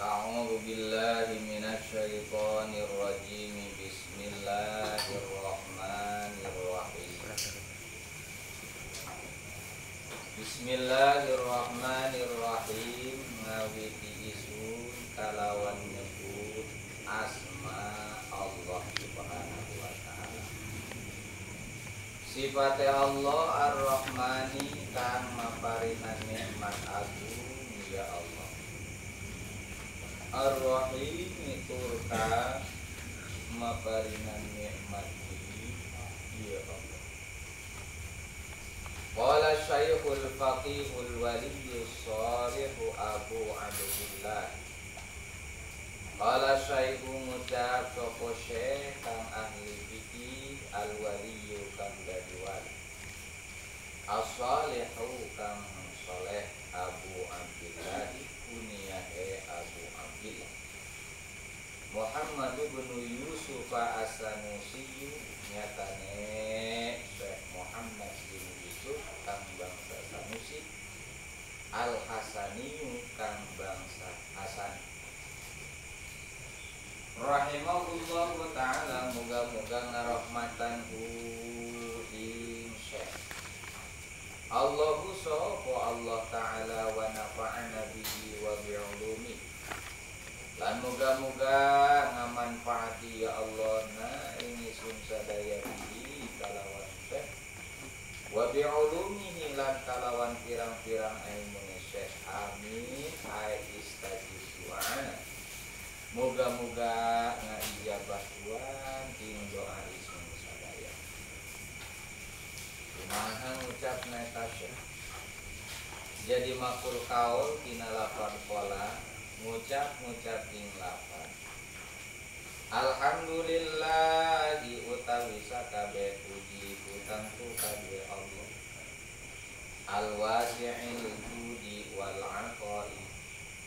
A'udzu billahi minasyaitonir rajim. Bismillahirrahmanirrahim. Bismillahirrahmanirrahim. Ngawiti isun kalawan nyebut asma Allah Subhanahu wa taala. Sifate Allah Ar-Rahmani kang maparinan nikmat agung ya Allah. Ar-Rahim turka maparinan nikmat ya Allah. Qala Syekhul Faqihul Waliyyus Shalihu Abu Abdullah. Qala Syekhu ngucap sapa Syekh kang ahli fikih al-waliyyu kang dadi wali. As-Shalihu kang saleh Abu Abdullah kunyahe Abu Abdullah. Muhammad bin Yusuf As-Sanusi nyatane Syekh Muhammad bin Yusuf kang bangsa Sanusi Al-Hasani kang bangsa Hasan. Rahimahullah ta'ala muga-muga ngarahmatan ing Syekh. Allahu sapa Allah ta'ala wa nafa'ana bihi wa bi'ulumi. Lan muga-muga ngamanfaati ya Allah na ini sun sadaya bihi kalawan Syekh. Wa bi'ulumihi lan kalawan pirang-pirang ilmu Syekh. Amin. Ai istajib du'ana. Moga-moga ngaijabah Tuhan ing doa isun sadaya. Kumaha ngucapna eta Syekh. Jadi makul kaul tina lafaz qala ngucap ing lafaz. Alhamdulillahi utawi sakabeh puji kutangtu kabeh Allah. Al-wasi'il judi wal 'aqai.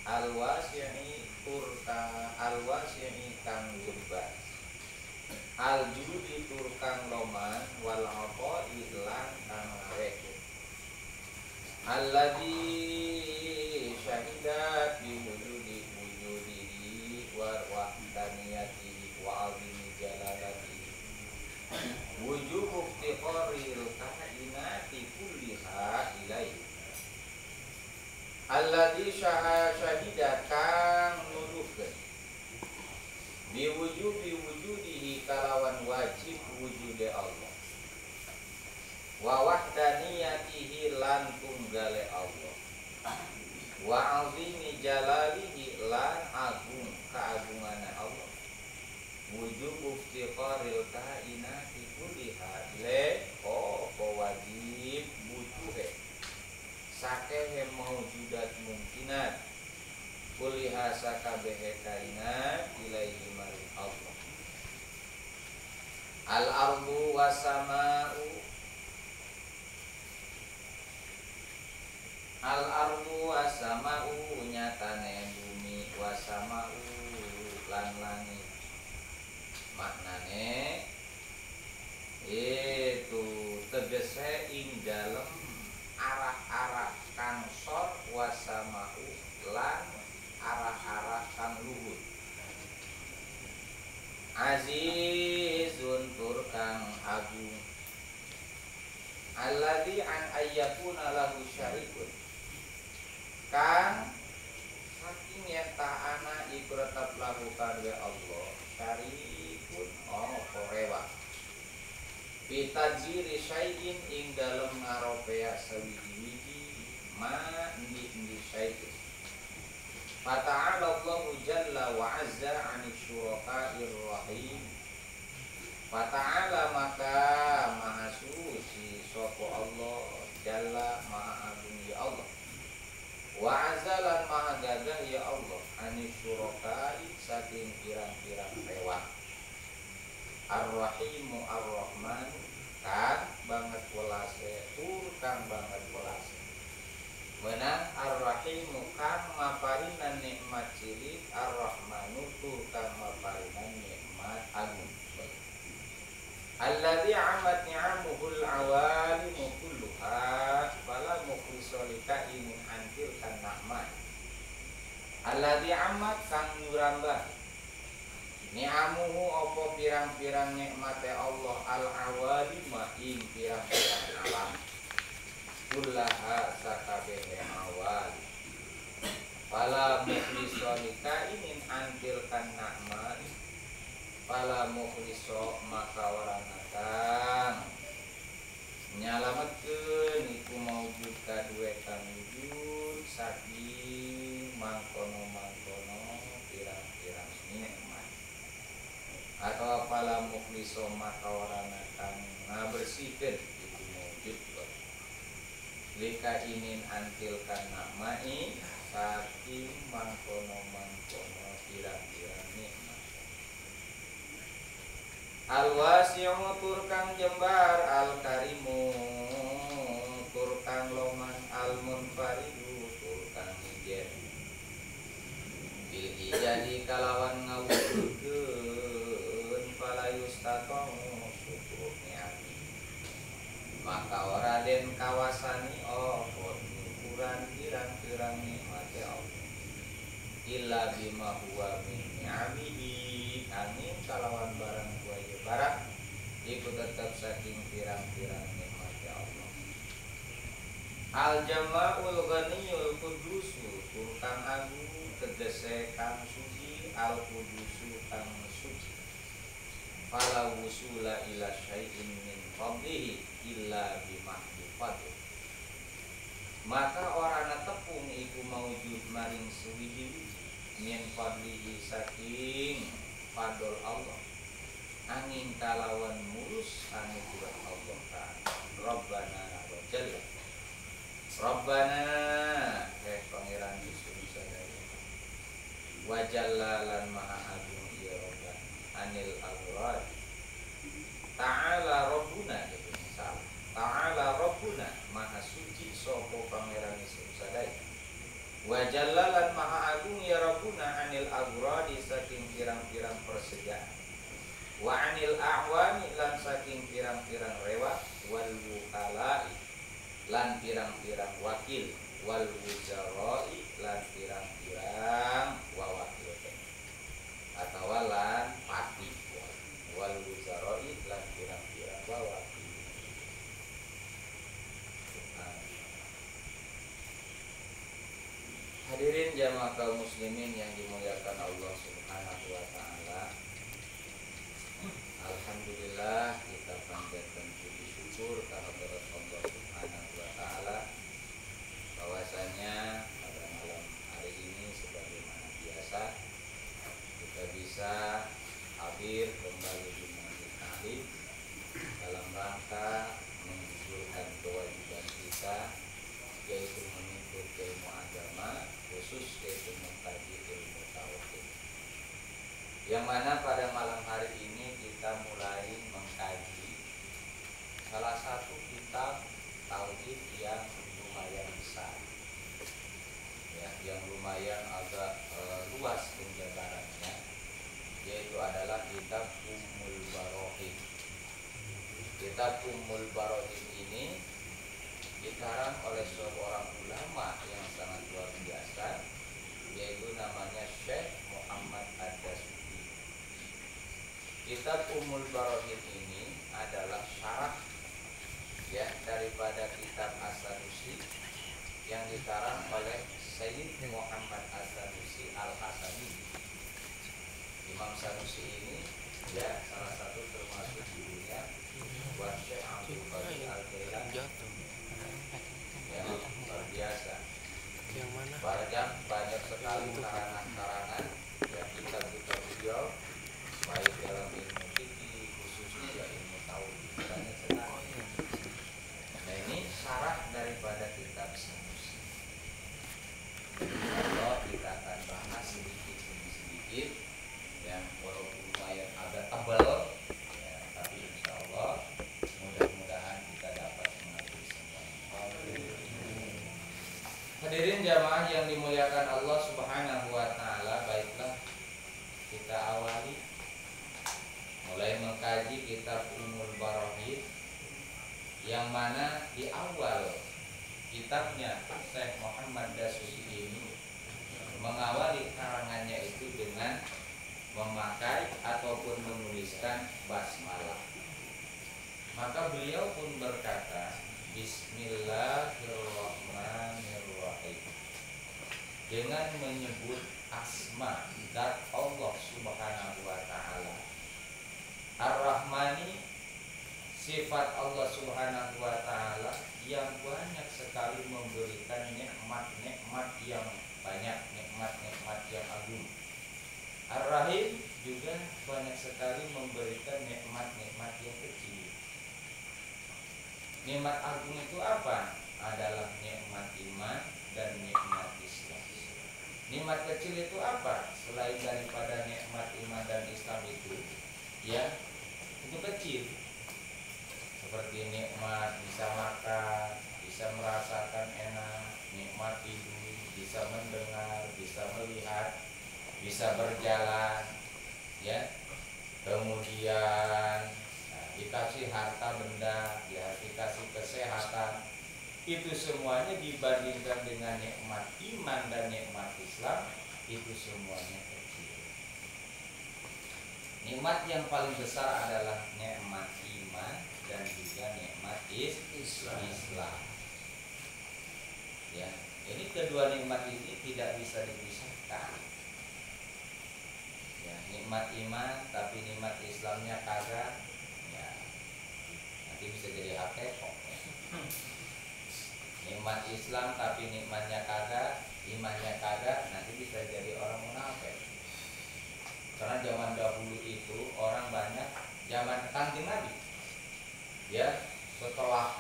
Al-wasi'i turka al-wasi'i kang jembas. Al-judi turkang loman wal 'aqai lan kang ngaweku. Alladzi syahidat bi wujudihi wa wahdaniyatihi wa 'azimi jalalatihi. Wujubu iftiqaril kainati kulliha ilaihi. Alladzi syahida kang nuduhkeun biwujubi wujudihi kalawan wajib wujude Allah wa wahdaniyatihi lan tunggale Allah wa azimi jalalihi lan agung keagungane Allah wujubu iftiqaril kainati kulliha le wajib butuhe sakehe maujudat mungkinat kuliha sakabehe kainat ilaihi mari Allah. Al-ardu wasama'u al-ardu wasama'u nyatane bumi wasama'u lan langit maknane itu tegese ing dalem arah-arah kang sor wasama'u lan arah-arah kang luhur. Azizun tur kang agung. Alladzi an ayyakuna lahu syarikun. Kang saking yen ta'ana iku tetep lahu kadhe Allah syarikun korewa. Bitajiri syai'in ing dalem ngaropea sawiji-wiji ma ndi syai'in. Fata'ala Allahu jalla wa azza 'ani syuraka'ir rahim. Fata'ala maka maha suci sapa Allah jalla maha agung ya Allah. Wa azza lan maha gagah ya Allah 'ani syuraka'i saking pirang-pirang hewan. Ar-Rahimu Ar-Rahman kang banget welase tur kang banget welase. Menang Ar-Rahimu kang maparinan nikmat cilik Ar-Rahmanu tur kang maparinan nikmat agung. Alladzi 'amat ni'amuhul awalimu kulluha fala mukhlisalika min antil kan nikmat. alladzi amat kang nyurambah ni'amuhu apa pirang-pirang nikmate Allah al awalima ing pirang-pirang alam kullaha sakabehe awal pala mukhliso inin antil kan na'man pala mukhliso maka waranakan nyalametkeun iku maujud kadue kang wujud saking mangkono-mangkono pirang-pirang nikmat atau pala mukhliso maka waranakan ngabersihkeun iku maujud lika inin antil kan na'mai saking mangkono-mangkono pirang-pirang nikmat al-wasi'u turkang jembar al-karimu turkang loman al-munfaridu turkang ijen bil ijadi kalawan ngawujudkeun falayustatamu syukur ni'ami maka ora den kawasani ohon ukuran pirang-pirang nikmate Allah illa bima huwa min ni'amihi amin kalawan barang kuaya barang iku tetap saking pirang-pirang nikmate Allah al jama'ul ghaniyul qudusu turkang agung tegese kang suci al qudusu kang suci fala wusula ila syai'in min fadlihi illa bimahdifati maka orana tepung iku maujud maring suwiji min fadlihi saking fadl Allah angin kalawan mulus anugerah Allah Ta'ala Rabbana wa jalla Rabbana pangeran Yesus sadaya wa jalla lan maha agung ya Rabbana anil awrad ta'ala Rabbuna itu misal ta'ala Rabbuna maha suci sapa pangeran Yesus sadaya wa jalla lan maha agung ya Rabbuna anil awrad saking pirang-pirang persediaan wa anil a'wani lan saking pirang-pirang rewah wal wukalai lan pirang-pirang wakil wal wujarai lan pirang-pirang wawakil atau lan pati wal wujarai lan pirang-pirang wawakil hadirin jamaah kaum muslimin yang dimuliakan Allah Subhanahu wa taala. Alhamdulillah kita panjatkan puji syukur kehadirat Allah Subhanahu wa taala bahwasanya pada malam hari ini sebagaimana biasa kita bisa hadir kembali di Masjid Alim dalam rangka menunjukkan kewajiban kita yaitu menuntut ilmu agama khusus yaitu mengkaji ilmu tauhid yang mana pada malam hari ini kita mulai mengkaji salah satu kitab tauhid yang lumayan besar ya, yang lumayan agak luas penjabarannya yaitu adalah kitab Ummul Barohim. Kitab Ummul Barohim ini dikarang oleh seorang ulama yang sangat luar biasa yaitu namanya Syekh Muhammad Ad-Dasuki. Kitab Ummul Barohim ini adalah syarah ya daripada kitab As-Sanusi yang dikarang oleh Sayyid Muhammad As-Sanusi Al-Hasani. Imam Sanusi ini ya salah satu termasuk gurunya buat Syekh Abdul Qadir Al-Jailani yang luar biasa. Banyak sekali karangan-karangan yang kitab-kitab beliau baik dalam ilmu fikih khususnya ya ilmu tauhid banyak sekali. Nah ini syarah daripada kitab Sanusi. Kalau kita akan bahas sedikit demi sedikit yang walaupun lumayan agak tebal ya, tapi insya Allah mudah-mudahan kita dapat mengerti semuanya. Hadirin jamaah yang dimuliakan Allah Subhanahu wa taala, baiklah kita awali mulai mengkaji kitab Ummul Barohim yang mana di awal kitabnya Syekh Muhammad Dasuki ini mengawali karangannya itu dengan memakai ataupun menuliskan basmalah. Maka beliau pun berkata, Bismillahirrahmanirrahim, dengan menyebut asma zat Allah Subhanahu wa taala. Ar-Rahmani, sifat Allah Subhanahu wa taala yang banyak sekali memberikan nikmat-nikmat yang banyak, nikmat-nikmat yang agung. Ar-Rahim juga banyak sekali memberikan nikmat-nikmat yang kecil. Nikmat agung itu apa? Adalah nikmat iman dan nikmat Islam. Nikmat kecil itu apa? Selain daripada nikmat iman dan Islam itu, ya, itu kecil. Seperti nikmat bisa makan, bisa merasakan enak, nikmat tidur, bisa mendengar, bisa melihat, bisa berjalan, ya. Kemudian dikasih harta benda, ya, dikasih kesehatan. Itu semuanya dibandingkan dengan nikmat iman dan nikmat Islam, itu semuanya kecil. Nikmat yang paling besar adalah nikmat iman dan juga nikmat Islam. Ya, ini kedua nikmat ini tidak bisa dipisahkan. Ya, nikmat iman tapi nikmat Islamnya kagak, ya, nanti bisa jadi hakekok. Nikmat Islam tapi nikmatnya kagak, imannya kagak, nanti bisa jadi orang munafik. Karena zaman dahulu itu orang banyak, zaman Kanjeng Nabi, ya, setelah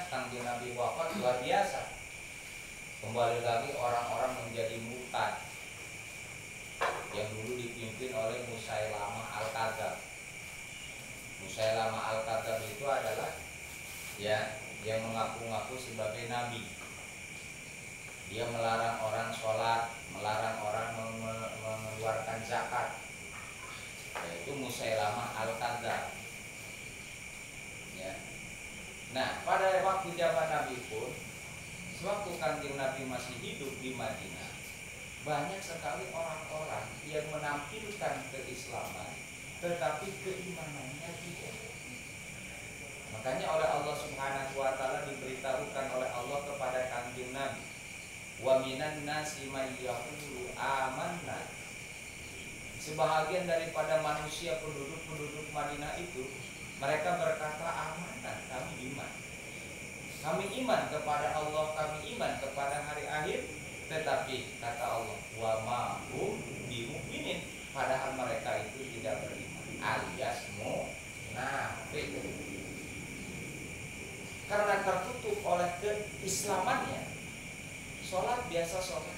Kanjeng Nabi wafat, luar biasa. Kembali lagi orang-orang menjadi murtad, yang dulu dipimpin oleh Musailamah Al-Kadzab. Musailamah Al-Kadzab itu adalah, ya, yang mengaku-ngaku sebagai nabi. Dia melarang orang sholat, melarang orang mengeluarkan zakat, yaitu Musailamah Al-Kadzab. Ya. Nah, pada waktu zaman Nabi pun, sewaktu Kanjeng Nabi masih hidup di Madinah, banyak sekali orang-orang yang menampilkan keislaman, tetapi keimanannya tidak. Makanya oleh Allah Subhanahu wa taala diberitahukan oleh Allah kepada Kanjeng Nabi, wa minan nasi may yaqulu amanna. Sebahagian daripada manusia penduduk Madinah itu, mereka berkata amanah, kami iman. Kami iman kepada Allah, kami iman kepada hari akhir, tetapi kata Allah, wa ma hum bimu'minin, padahal mereka itu tidak beriman, alias munafik. Karena tertutup oleh keislamannya. Sholat biasa sholat,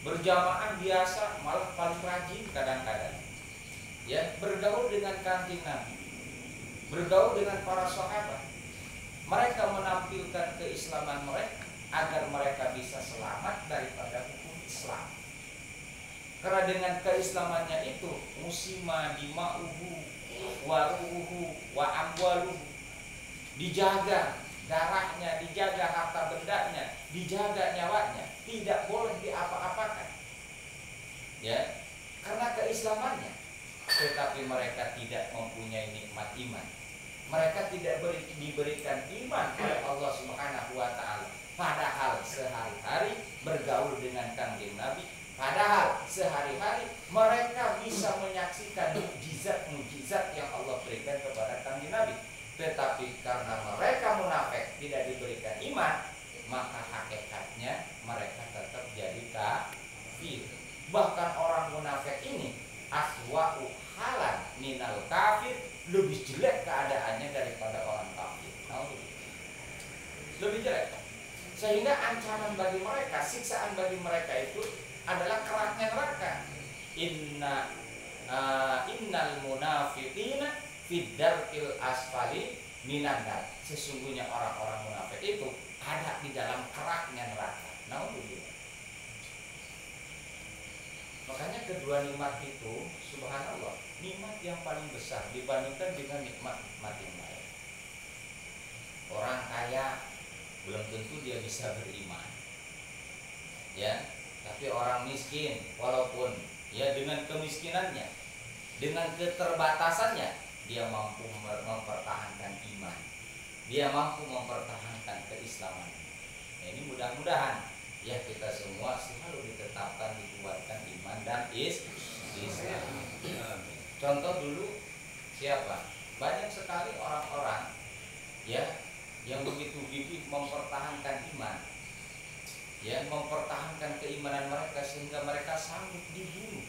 berjamaah biasa, malah paling rajin kadang-kadang. Ya, bergaul dengan Kanjeng Nabi, bergaul dengan para sahabat. Mereka menampilkan keislaman mereka agar mereka bisa selamat daripada hukum Islam. Karena dengan keislamannya itu, musima dima'uhu wa ruhuhu wa amwaluhu, dijaga darahnya, dijaga harta bendanya, dijaga nyawanya, tidak boleh diapa-apakan. Ya, karena keislamannya. Tetapi mereka tidak mempunyai nikmat iman. Mereka tidak diberikan iman oleh Allah Subhanahu wa taala. Padahal sehari-hari bergaul dengan Kanjeng Nabi, padahal sehari-hari mereka bisa menyaksikan mukjizat yang Allah berikan kepada Kanjeng Nabi. Tetapi karena mereka munafik, tidak diberikan iman, maka hakikatnya mereka tetap jadi kafir. Bahkan orang munafik ini aswa'u halan minal kafir, lebih jelek keadaannya daripada orang kafir. Lebih jelek. Sehingga ancaman bagi mereka, siksaan bagi mereka itu adalah keraknya neraka. Innal munafiqina fiddarkil asfali minan nar. Sesungguhnya orang-orang munafik itu ada di dalam keraknya neraka. Naudzubillah. Makanya kedua nikmat itu, subhanallah, nikmat yang paling besar dibandingkan dengan nikmat-nikmat yang lain. Orang kaya belum tentu dia bisa beriman. Ya, Tapi orang miskin, walaupun ya dengan kemiskinannya, dengan keterbatasannya, dia mampu mempertahankan iman, dia mampu mempertahankan keislaman. Nah, ini mudah-mudahan ya kita semua selalu ditetapkan, dikuatkan iman dan Islam. Contoh dulu siapa? Banyak sekali orang-orang ya yang begitu gigih mempertahankan iman, ya mempertahankan keimanan mereka sehingga mereka sanggup dibunuh,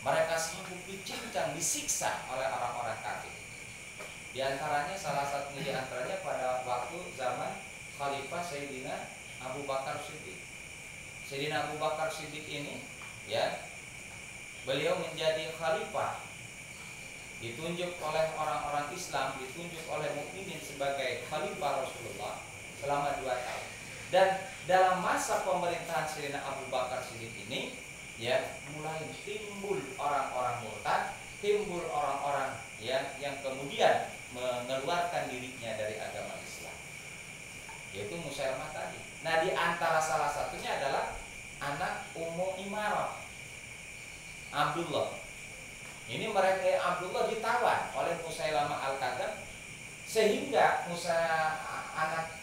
mereka sanggup dicincang, disiksa oleh orang-orang kafir. Di antaranya salah satunya di antaranya pada waktu zaman Khalifah Sayyidina Abu Bakar Siddiq. Sayyidina Abu Bakar Siddiq ini ya beliau menjadi khalifah, ditunjuk oleh orang-orang Islam, ditunjuk oleh mukminin sebagai khalifah Rasulullah selama 2 tahun. Dan dalam masa pemerintahan Sayyidina Abu Bakar Siddiq ini ya mulai timbul orang-orang murtad, timbul orang-orang ya yang kemudian mengeluarkan dirinya dari agama Islam, yaitu Musailamah tadi. Nah, di antara salah satunya adalah anak Ummu Imarah, Abdullah. Ini mereka Abdullah ditawan oleh Musailamah Al-Kadzdzab sehingga anak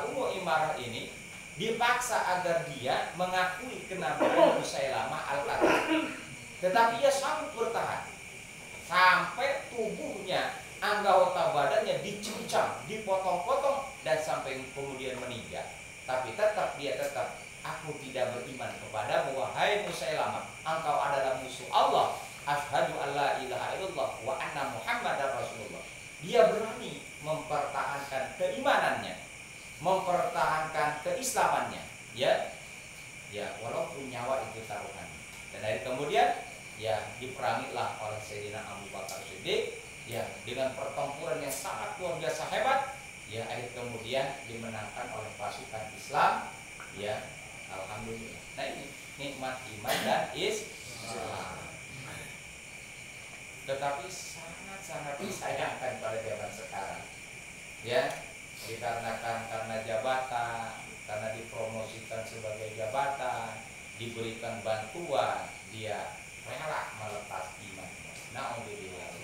Ummu Imarah ini dipaksa agar dia mengakui kenabian Musailamah Al-Kadzdzab. Tetapi ia sanggup bertahan sampai tubuhnya, anggota badannya dicincang, dipotong-potong dan sampai kemudian meninggal. Tapi dia tetap, aku tidak beriman kepadamu wahai Musailamah, engkau adalah musuh Allah. Asyhadu alla ilaha illallah wa anna Muhammadar Rasulullah. Dia berani mempertahankan keimanannya, mempertahankan keislamannya, ya walaupun nyawa itu taruhan. Dan dari kemudian ya diperangilah oleh Sayyidina Abu Bakar Siddiq ya dengan pertempuran yang sangat luar biasa hebat. Ya akhir kemudian dimenangkan oleh pasukan Islam. Ya alhamdulillah. Nah, ini nikmat iman dan Islam. Tetapi sangat-sangat disayangkan pada zaman sekarang. Ya, dikarenakan karena jabatan, karena dipromosikan sebagai jabatan, diberikan bantuan, dia rela melepas iman. Na'udzubillah.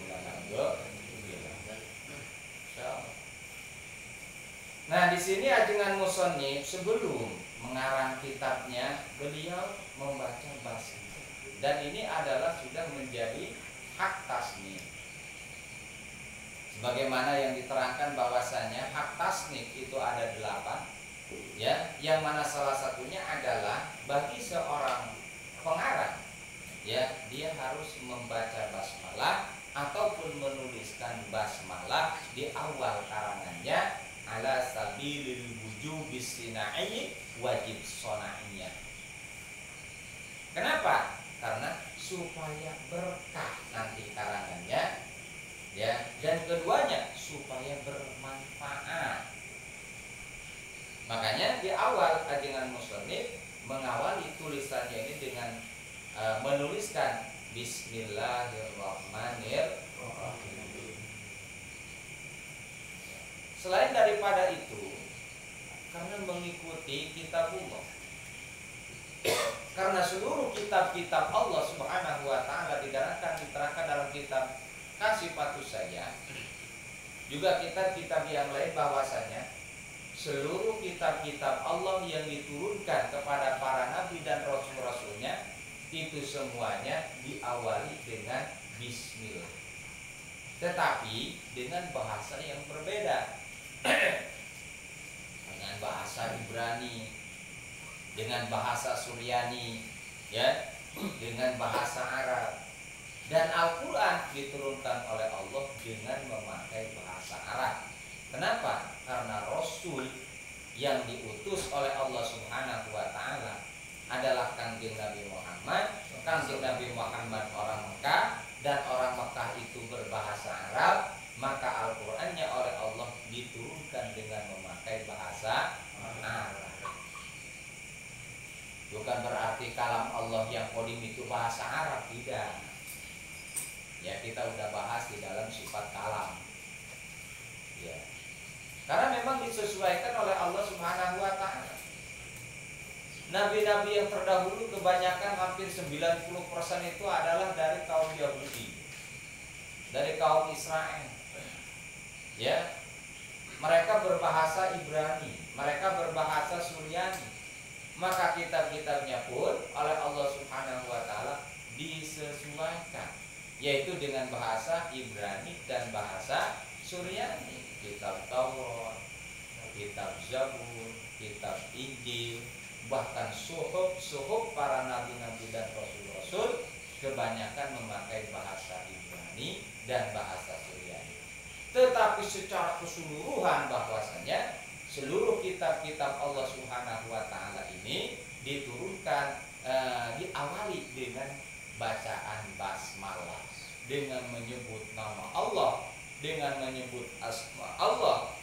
Nah, di sini ajengan musannif sebelum mengarang kitabnya, beliau membaca basmalah. Dan ini adalah sudah menjadi hak tasnif. Sebagaimana yang diterangkan bahwasanya hak tasnif itu ada 8, ya, yang mana salah satunya adalah bagi seorang pengarang, ya, dia harus membaca basmalah ataupun menuliskan basmalah di awal karangannya ala sabilil wujubis sina'i wajib sona'iyah. Kenapa? Karena supaya berkah nanti karangannya, ya, dan keduanya supaya bermanfaat. Makanya di awal ajengan musannif mengawali tulisannya ini dengan menuliskan Bismillahirrahmanirrahim. Selain daripada itu, karena mengikuti kitabullah, karena seluruh kitab-kitab Allah Subhanahu wa taala diterangkan dalam kitab Kasifatus saja, juga kitab-kitab yang lain bahwasanya seluruh kitab-kitab Allah yang diturunkan kepada para nabi dan rasul-rasulnya itu semuanya diawali dengan bismillah, tetapi dengan bahasa yang berbeda. Dengan bahasa Ibrani, dengan bahasa Suryani, ya, dengan bahasa Arab. Dan Al-Quran diturunkan oleh Allah dengan memakai bahasa Arab. Kenapa? Karena Rasul yang diutus oleh Allah Subhanahu wa ta'ala adalah Kanjeng Nabi Muhammad. Kanjeng Nabi Muhammad orang Mekah, dan orang Mekah itu berbahasa Arab. Maka Al-Qur'annya oleh Allah diturunkan dengan memakai bahasa Arab. Bukan berarti kalam Allah yang qadim itu bahasa Arab, tidak. Ya, kita udah bahas di dalam sifat kalam. Ya. Karena memang disesuaikan oleh Allah Subhanahu wa ta'ala. Nabi-nabi yang terdahulu kebanyakan hampir 90% itu adalah dari kaum Yahudi, dari kaum Israel. Ya, mereka berbahasa Ibrani, mereka berbahasa Suryani. Maka kitab-kitabnya pun oleh Allah Subhanahu wa taala disesuaikan, yaitu dengan bahasa Ibrani dan bahasa Suryani. Kitab Taurat, kitab Zabur, kitab Injil, bahkan suhuf para nabi-nabi dan rasul-rasul kebanyakan memakai bahasa Ibrani dan bahasa Suryani. Tetapi secara keseluruhan bahwasanya seluruh kitab-kitab Allah Subhanahu wa taala ini diturunkan diawali dengan bacaan basmalah, dengan menyebut nama Allah, dengan menyebut asma Allah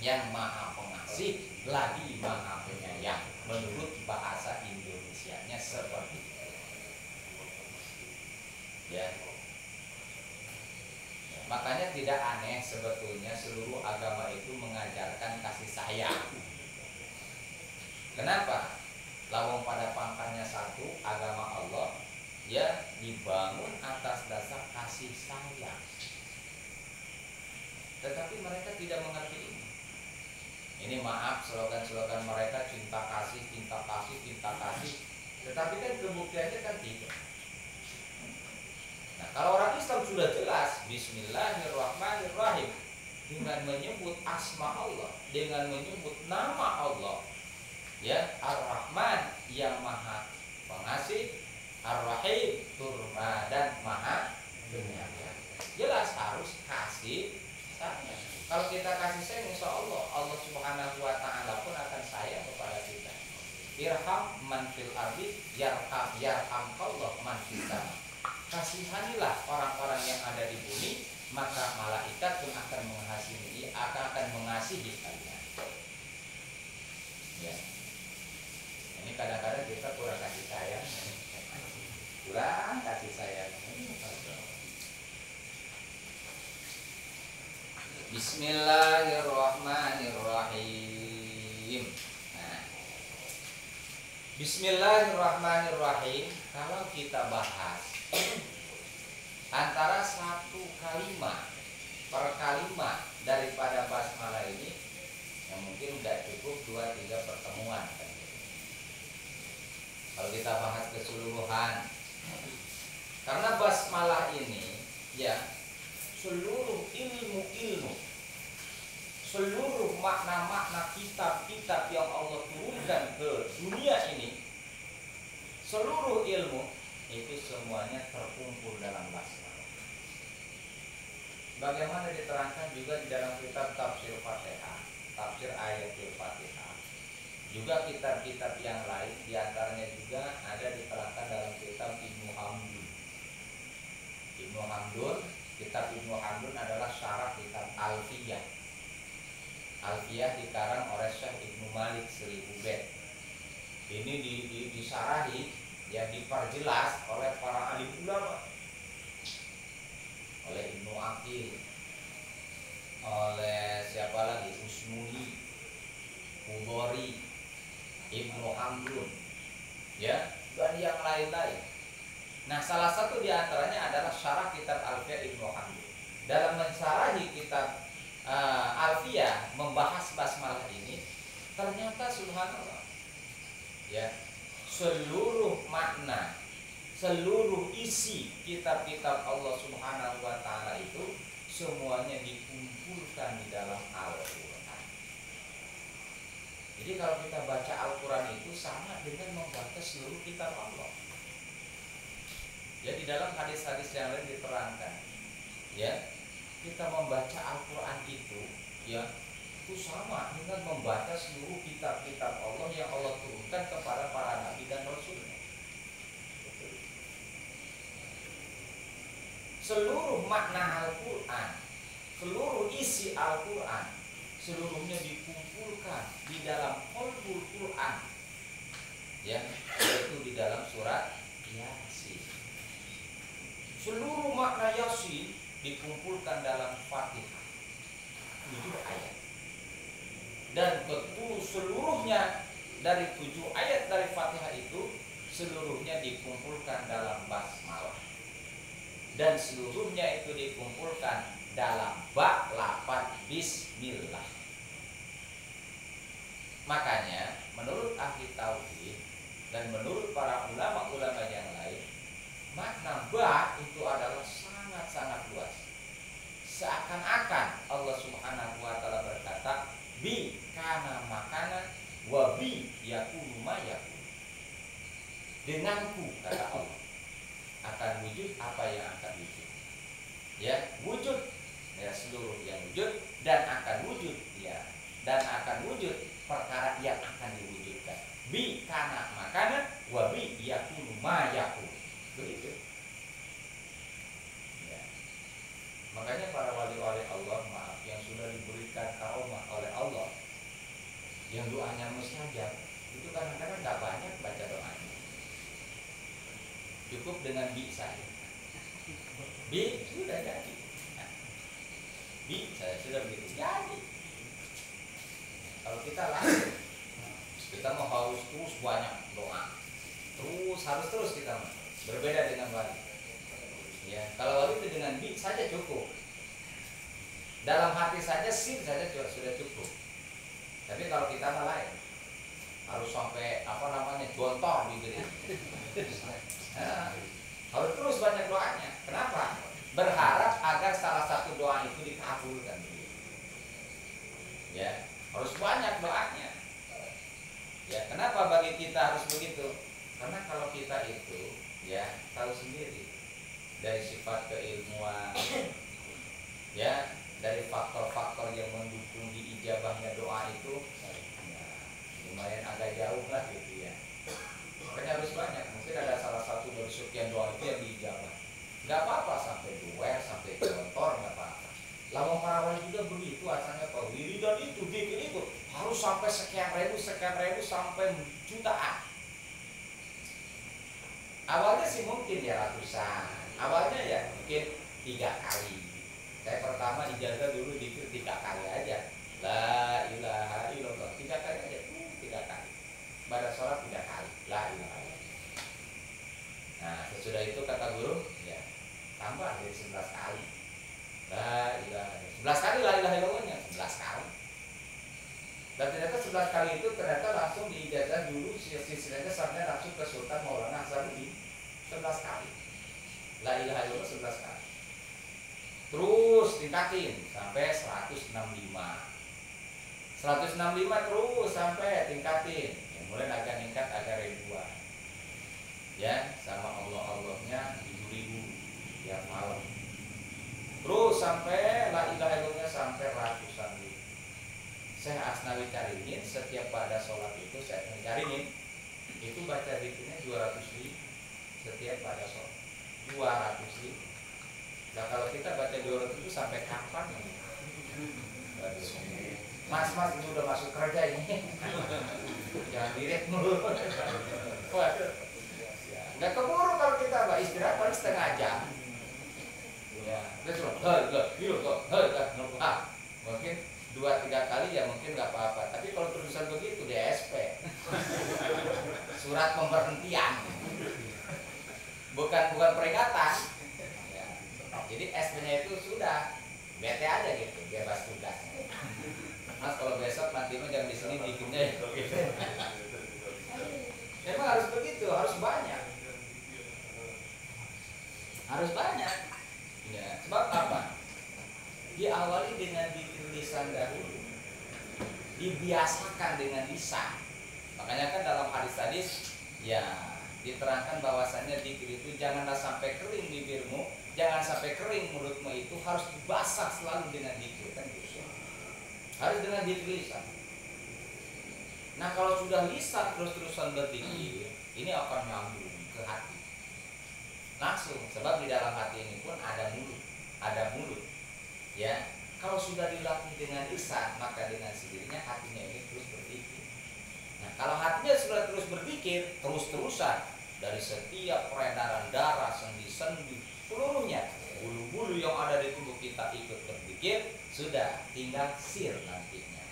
yang Maha Pengasih lagi Maha Penyayang, menurut bahasa Indonesianya seperti itu. Ya. Makanya tidak aneh sebetulnya seluruh agama itu mengajarkan kasih sayang. Kenapa? Lawang pada pangkalnya satu, agama Allah ya dibangun atas dasar kasih sayang. Tetapi mereka tidak mengerti ini. Ini maaf, slogan-slogan mereka cinta kasih, cinta kasih, cinta kasih. Tetapi kan kebuktiannya kan tidak. Nah, kalau orang Islam sudah jelas Bismillahirrahmanirrahim, dengan menyebut asma Allah, dengan menyebut nama Allah, ya Ar-Rahman yang Maha Pengasih, Ar-Rahim turba dan Maha Penyayang. Jelas harus kasih sayang. Kalau kita kasih sayang, insya Allah Allah Subhanahu wa taala pun akan sayang kepada kita. Irham man fil ardi yarhamkallah man fis sama. Kasihanilah orang-orang yang ada di bumi, maka malaikat pun akan mengasihi kalian. Ya. Ini kadang-kadang kita kurang kasih sayang. Kurang kasih sayang. Bismillahirrahmanirrahim. Nah, Bismillahirrahmanirrahim. Kalau kita bahas antara satu kalimat per kalimat daripada basmalah ini, yang mungkin tidak cukup 2-3 pertemuan. Kalau kita bahas keseluruhan, karena basmalah ini ya seluruh ilmu-ilmu, seluruh makna-makna kitab-kitab yang Allah turunkan ke dunia ini, seluruh ilmu itu semuanya terkumpul dalam basmalah. Bagaimana diterangkan juga di dalam kitab tafsir Fatihah, tafsir ayatul Fatihah. Juga kitab-kitab yang lain, diantaranya juga ada diterangkan dalam kitab Ibnu Hamdun. Ibnu Hamdun, kitab Ibnu Hamdun adalah syarah kitab Alfiyah. Alfiyah dikarang oleh Syekh Ibnu Malik 1000 bait. Ini disarahi, yang diperjelas oleh para alim ulama, oleh Ibnu Aqil, oleh siapa lagi, Usmuni, Hudori, Ibnu Hamdun, ya, dan yang lain-lain. Nah, salah satu diantaranya adalah syarah kitab Alfiyah Ibnu Hamdun. Dalam mensyarahi kitab Alfiyah membahas basmalah ini, ternyata subhanallah, ya, seluruh makna, seluruh isi kitab-kitab Allah Subhanahu wa taala itu semuanya dikumpulkan di dalam Al-Qur'an. Jadi kalau kita baca Al-Qur'an itu sama dengan membaca seluruh kitab Allah. Ya, di dalam hadis-hadis yang lain diterangkan, ya, kita membaca Al-Qur'an itu ya itu sama dengan membaca seluruh kitab-kitab Allah yang Allah turunkan kepada para nabi dan rasulnya. Seluruh makna Al-Quran, seluruh isi Al-Quran, seluruhnya dikumpulkan di dalam Qalbul Quran, ya, yaitu di dalam surat Yasin. Seluruh makna Yasin dikumpulkan dalam Fatihah, 7 ayat. Dan seluruhnya dari 7 ayat dari Fatihah itu seluruhnya dikumpulkan dalam basmalah, dan seluruhnya itu dikumpulkan dalam bak lapan bismillah. Makanya menurut ahli tauhid dan menurut para ulama-ulama yang lain, makna ba itu adalah sangat-sangat luas. Seakan-akan Allah Subhanahu wa taala berkata, bi kana makana wa bi yakunu ma yakun. Denganku, kata Allah, akan wujud apa yang akan wujud. Ya, wujud ya seluruh yang wujud, dan akan wujud ya, dan akan wujud perkara yang akan diwujudkan. Bi kana makana wa bi yakunu ma yakun. Begitu. Ya. Makanya para wali-wali Allah, maaf, yang sudah diberikan karomah oleh Allah, yang doanya mustajab, itu kadang-kadang nggak banyak baca doanya. Cukup dengan bi saja. Bi sudah jadi. Nah, bi saya sudah begitu jadi. Kalau kita langsung, kita mau harus terus banyak doa, harus terus kita berbeda dengan wali. Ya, kalau wali itu dengan bi saja cukup. Dalam hati saja sin saja sudah cukup. Tapi kalau kita mah lain, harus sampai jontor gitu ya. Nah, harus terus banyak doanya. Kenapa? Berharap agar salah satu doa itu dikabulkan. Ya, harus banyak doanya. Ya, kenapa bagi kita harus begitu? Karena kalau kita itu ya tahu sendiri dari sifat keilmuan, ya, dari faktor-faktor yang mendukung diijabahnya doa itu ya, lumayan agak jauh lah gitu ya. Makanya harus banyak. Mungkin ada salah satu dari sekian doa itu yang diijabah. Gak apa-apa sampai duel, sampai kontor, gak apa-apa. Lama para wali juga begitu, asalnya Pak wiridan itu, dikit itu harus sampai sekian ribu sampai jutaan. Awalnya sih mungkin ya ratusan. Awalnya ya mungkin 3 kali. Saya pertama ijazah dulu dikit 3 kali aja. La ilaha illallah 3 kali aja, 3 kali. Pada sholat 3 kali, la ilaha illallah. Nah sesudah itu kata guru, ya tambah jadi 11 kali. La ilaha illallah. 11 kali la ilaha illallahnya, 11 kali. Dan ternyata 11 kali itu ternyata langsung diijazah dulu silsilahnya sampai langsung ke Sultan Maulana Hasanuddin 11 kali. La ilaha illallah 11 kali. Terus tingkatin sampai 165. 165 terus sampai tingkatin. Ya, mulai agak meningkat agak ribuan. Ya, sama Allah-Allahnya 7.000 tiap malam. Terus sampai la ilaha illallahnya sampai ratusan ribu. Saya Asnawi Caringin setiap pada sholat itu saya caringin itu baca zikirnya 200.000 setiap pada sholat. 200.000. Nah kalau kita baca 200 itu sampai kapan ini? Mas ini udah masuk kerja ini. Jangan direct mulu. Waduh. Nggak keburu kalau kita istirahat paling setengah jam. Ya, terus mungkin 2-3 kali ya mungkin nggak apa-apa. Tapi kalau tulisan begitu di SP, surat pemberhentian, bukan peringatan. Ya. Jadi SP-nya itu sudah bete aja gitu, bebas tugas. Mas kalau besok nanti jangan di sini bikinnya ya gitu. Memang harus begitu, harus banyak. Harus banyak. Ya, sebab apa? Diawali dengan zikir lisan dahulu. Dibiasakan dengan lisan. Makanya kan dalam hadis-hadis ya diterangkan bahwasannya zikir itu janganlah sampai kering bibirmu, jangan sampai kering mulutmu, itu harus dibasah selalu dengan zikir kan gitu. Harus dengan zikir lisan. Nah kalau sudah lisan terus-terusan berzikir, ini akan nyambung ke hati langsung, sebab di dalam hati ini pun ada mulut, ya. Kalau sudah dilatih dengan lisan, maka dengan sendirinya hatinya ini terus berzikir. Nah kalau hatinya sudah terus berzikir, terus-terusan dari setiap peredaran darah, sendi-sendi, seluruhnya, bulu-bulu yang ada di tubuh kita ikut berzikir, sudah tinggal sir nantinya.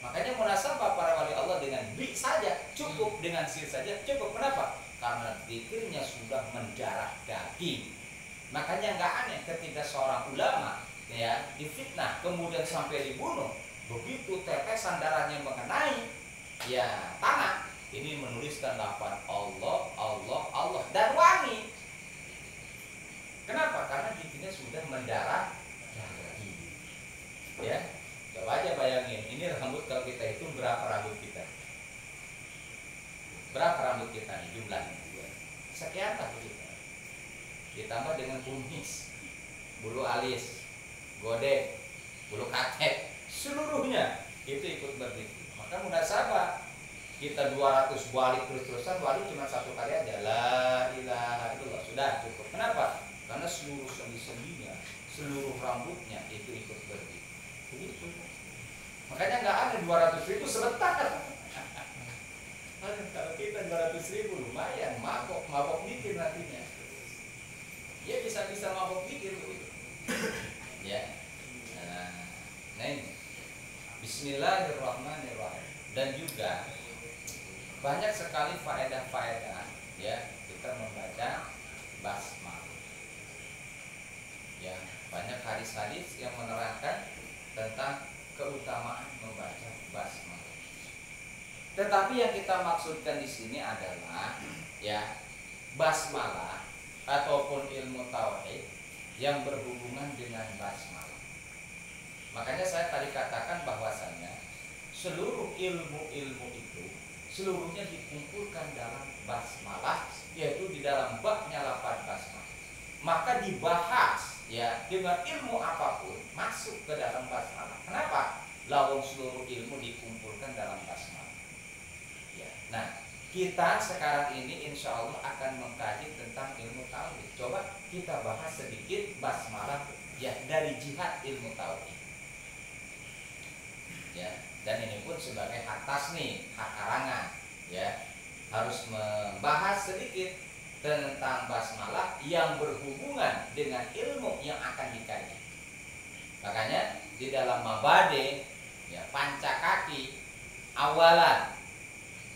Makanya munasabah para wali Allah dengan bi saja cukup, dengan sir saja cukup. Kenapa? Karena zikirnya sudah mendarah daging. Makanya nggak aneh ketika seorang ulama ya difitnah kemudian sampai dibunuh, begitu tetesan darahnya mengenai ya tanah, ini menuliskan lafaz Allah Allah Allah dan wangi. Kenapa? Karena zikirnya sudah mendarah daging. Ya, coba aja bayangin, ini rambut kalau kita hitung berapa rambut kita? Berapa rambut kita nih jumlahnya? Sekian tak kita. Ditambah dengan kumis, bulu alis, godek, bulu katek, seluruhnya itu ikut berzikir. Maka munasabah kita 200 balik terus-terusan, balik cuma satu kali aja, la ilaha illallah, sudah cukup. Kenapa? Karena seluruh sendi-sendinya, seluruh rambutnya itu ikut berzikir. Begitu. Makanya nggak ada 200.000 sebentar. Kalau kita 200.000 lumayan, mabok mikir nantinya. Ya bisa mabok mikir begitu. Ya. Nah ini. Bismillahirrahmanirrahim. Dan juga banyak sekali faedah-faedah ya kita membaca basmalah. Ya, banyak hadis-hadis yang menerangkan tentang keutamaan membaca basmalah. Tetapi yang kita maksudkan di sini adalah ya basmalah ataupun ilmu tauhid yang berhubungan dengan basmalah. Makanya saya tadi katakan bahwasannya seluruh ilmu-ilmu itu seluruhnya dikumpulkan dalam basmalah, yaitu di dalam babnya lafaz basmalah. Maka dibahas ya dengan ilmu apapun masuk ke dalam basmalah. Kenapa? Lawang seluruh ilmu dikumpulkan dalam basmalah. Ya. Nah, kita sekarang ini insya Allah akan mengkaji tentang ilmu tauhid. Coba kita bahas sedikit basmalah ya dari jihad ilmu tauhid. Ya, dan ini pun sebagai hak tasni, hak karangan, ya harus membahas sedikit tentang basmalah yang berhubungan dengan ilmu yang akan dikaji. Makanya di dalam mabade, ya pancakaki awalan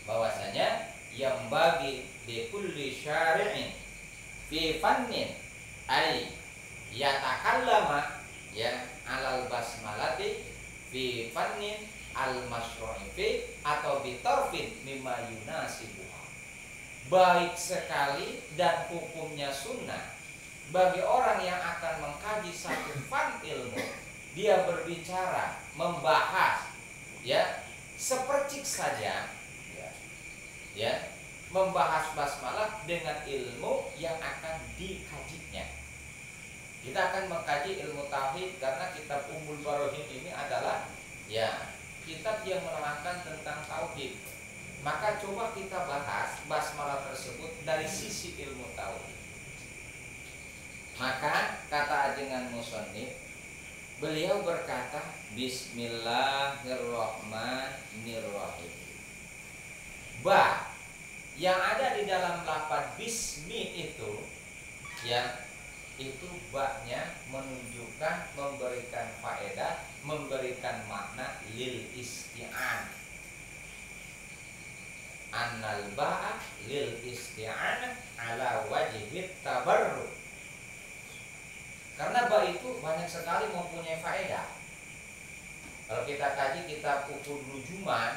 bahwasanya yang bagi di kulli syari'in fi fannin ay yatakallama ya alal basmalati fi fannin al-masyru'i fi atau bi tarfin mimma yunasibuha. Baik sekali dan hukumnya sunnah bagi orang yang akan mengkaji satu fan ilmu, dia berbicara, membahas ya sepercik saja ya membahas basmalah dengan ilmu yang akan dikajinya. Kita akan mengkaji ilmu tauhid karena kitab Ummul Barahin ini adalah ya kitab yang menerangkan tentang tauhid. Maka coba kita bahas basmalah tersebut dari sisi ilmu tauhid. Maka kata ajengan musannif, beliau berkata Bismillahirrahmanirrahim. Ba yang ada di dalam lafaz bismi itu ya itu baknya menunjukkan memberikan faedah, memberikan makna lil isti'an. Annal ba'a lil isti'anah ala wajhit tabarruk. Karena ba itu banyak sekali mempunyai faedah. Kalau kita kaji kitab Uqud Nujuman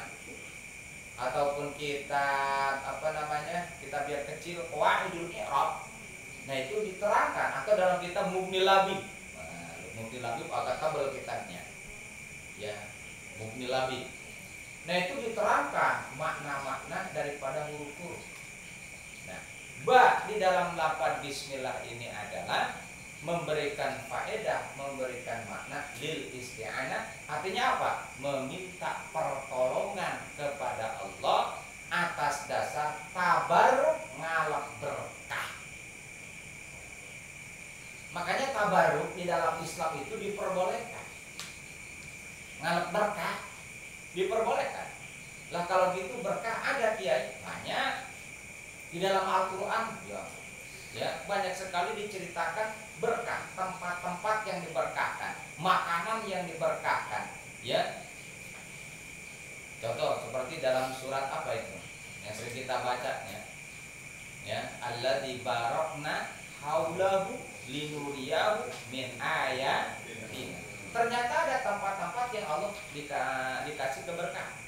ataupun kitab kitab biar kecil Qawaidul I'rab, nah itu diterangkan, atau dalam kitab Mughnil Labib. Nah, Mughnil Labib agak tebal kitabnya. Ya, Mughnil Labib. Nah, itu diterangkan makna-makna daripada huruf-huruf. Nah, ba di dalam lafaz bismillah ini adalah memberikan faedah, memberikan makna lil isti'anah. Artinya apa? Meminta pertolongan kepada Allah atas dasar tabarruk ngalap berkah. Makanya tabarruk di dalam Islam itu diperbolehkan. Ngalap berkah diperbolehkan. Lah kalau gitu berkah ada kiai banyak di dalam Al-Qur'an ya banyak sekali diceritakan berkah, tempat-tempat yang diberkahkan, makanan yang diberkahkan, ya. Contoh seperti dalam surat apa itu yang sering kita baca ya, alladzi barakna haulahu linuriyahu min ayatina. Ternyata ada tempat-tempat yang Allah dikasih keberkahan.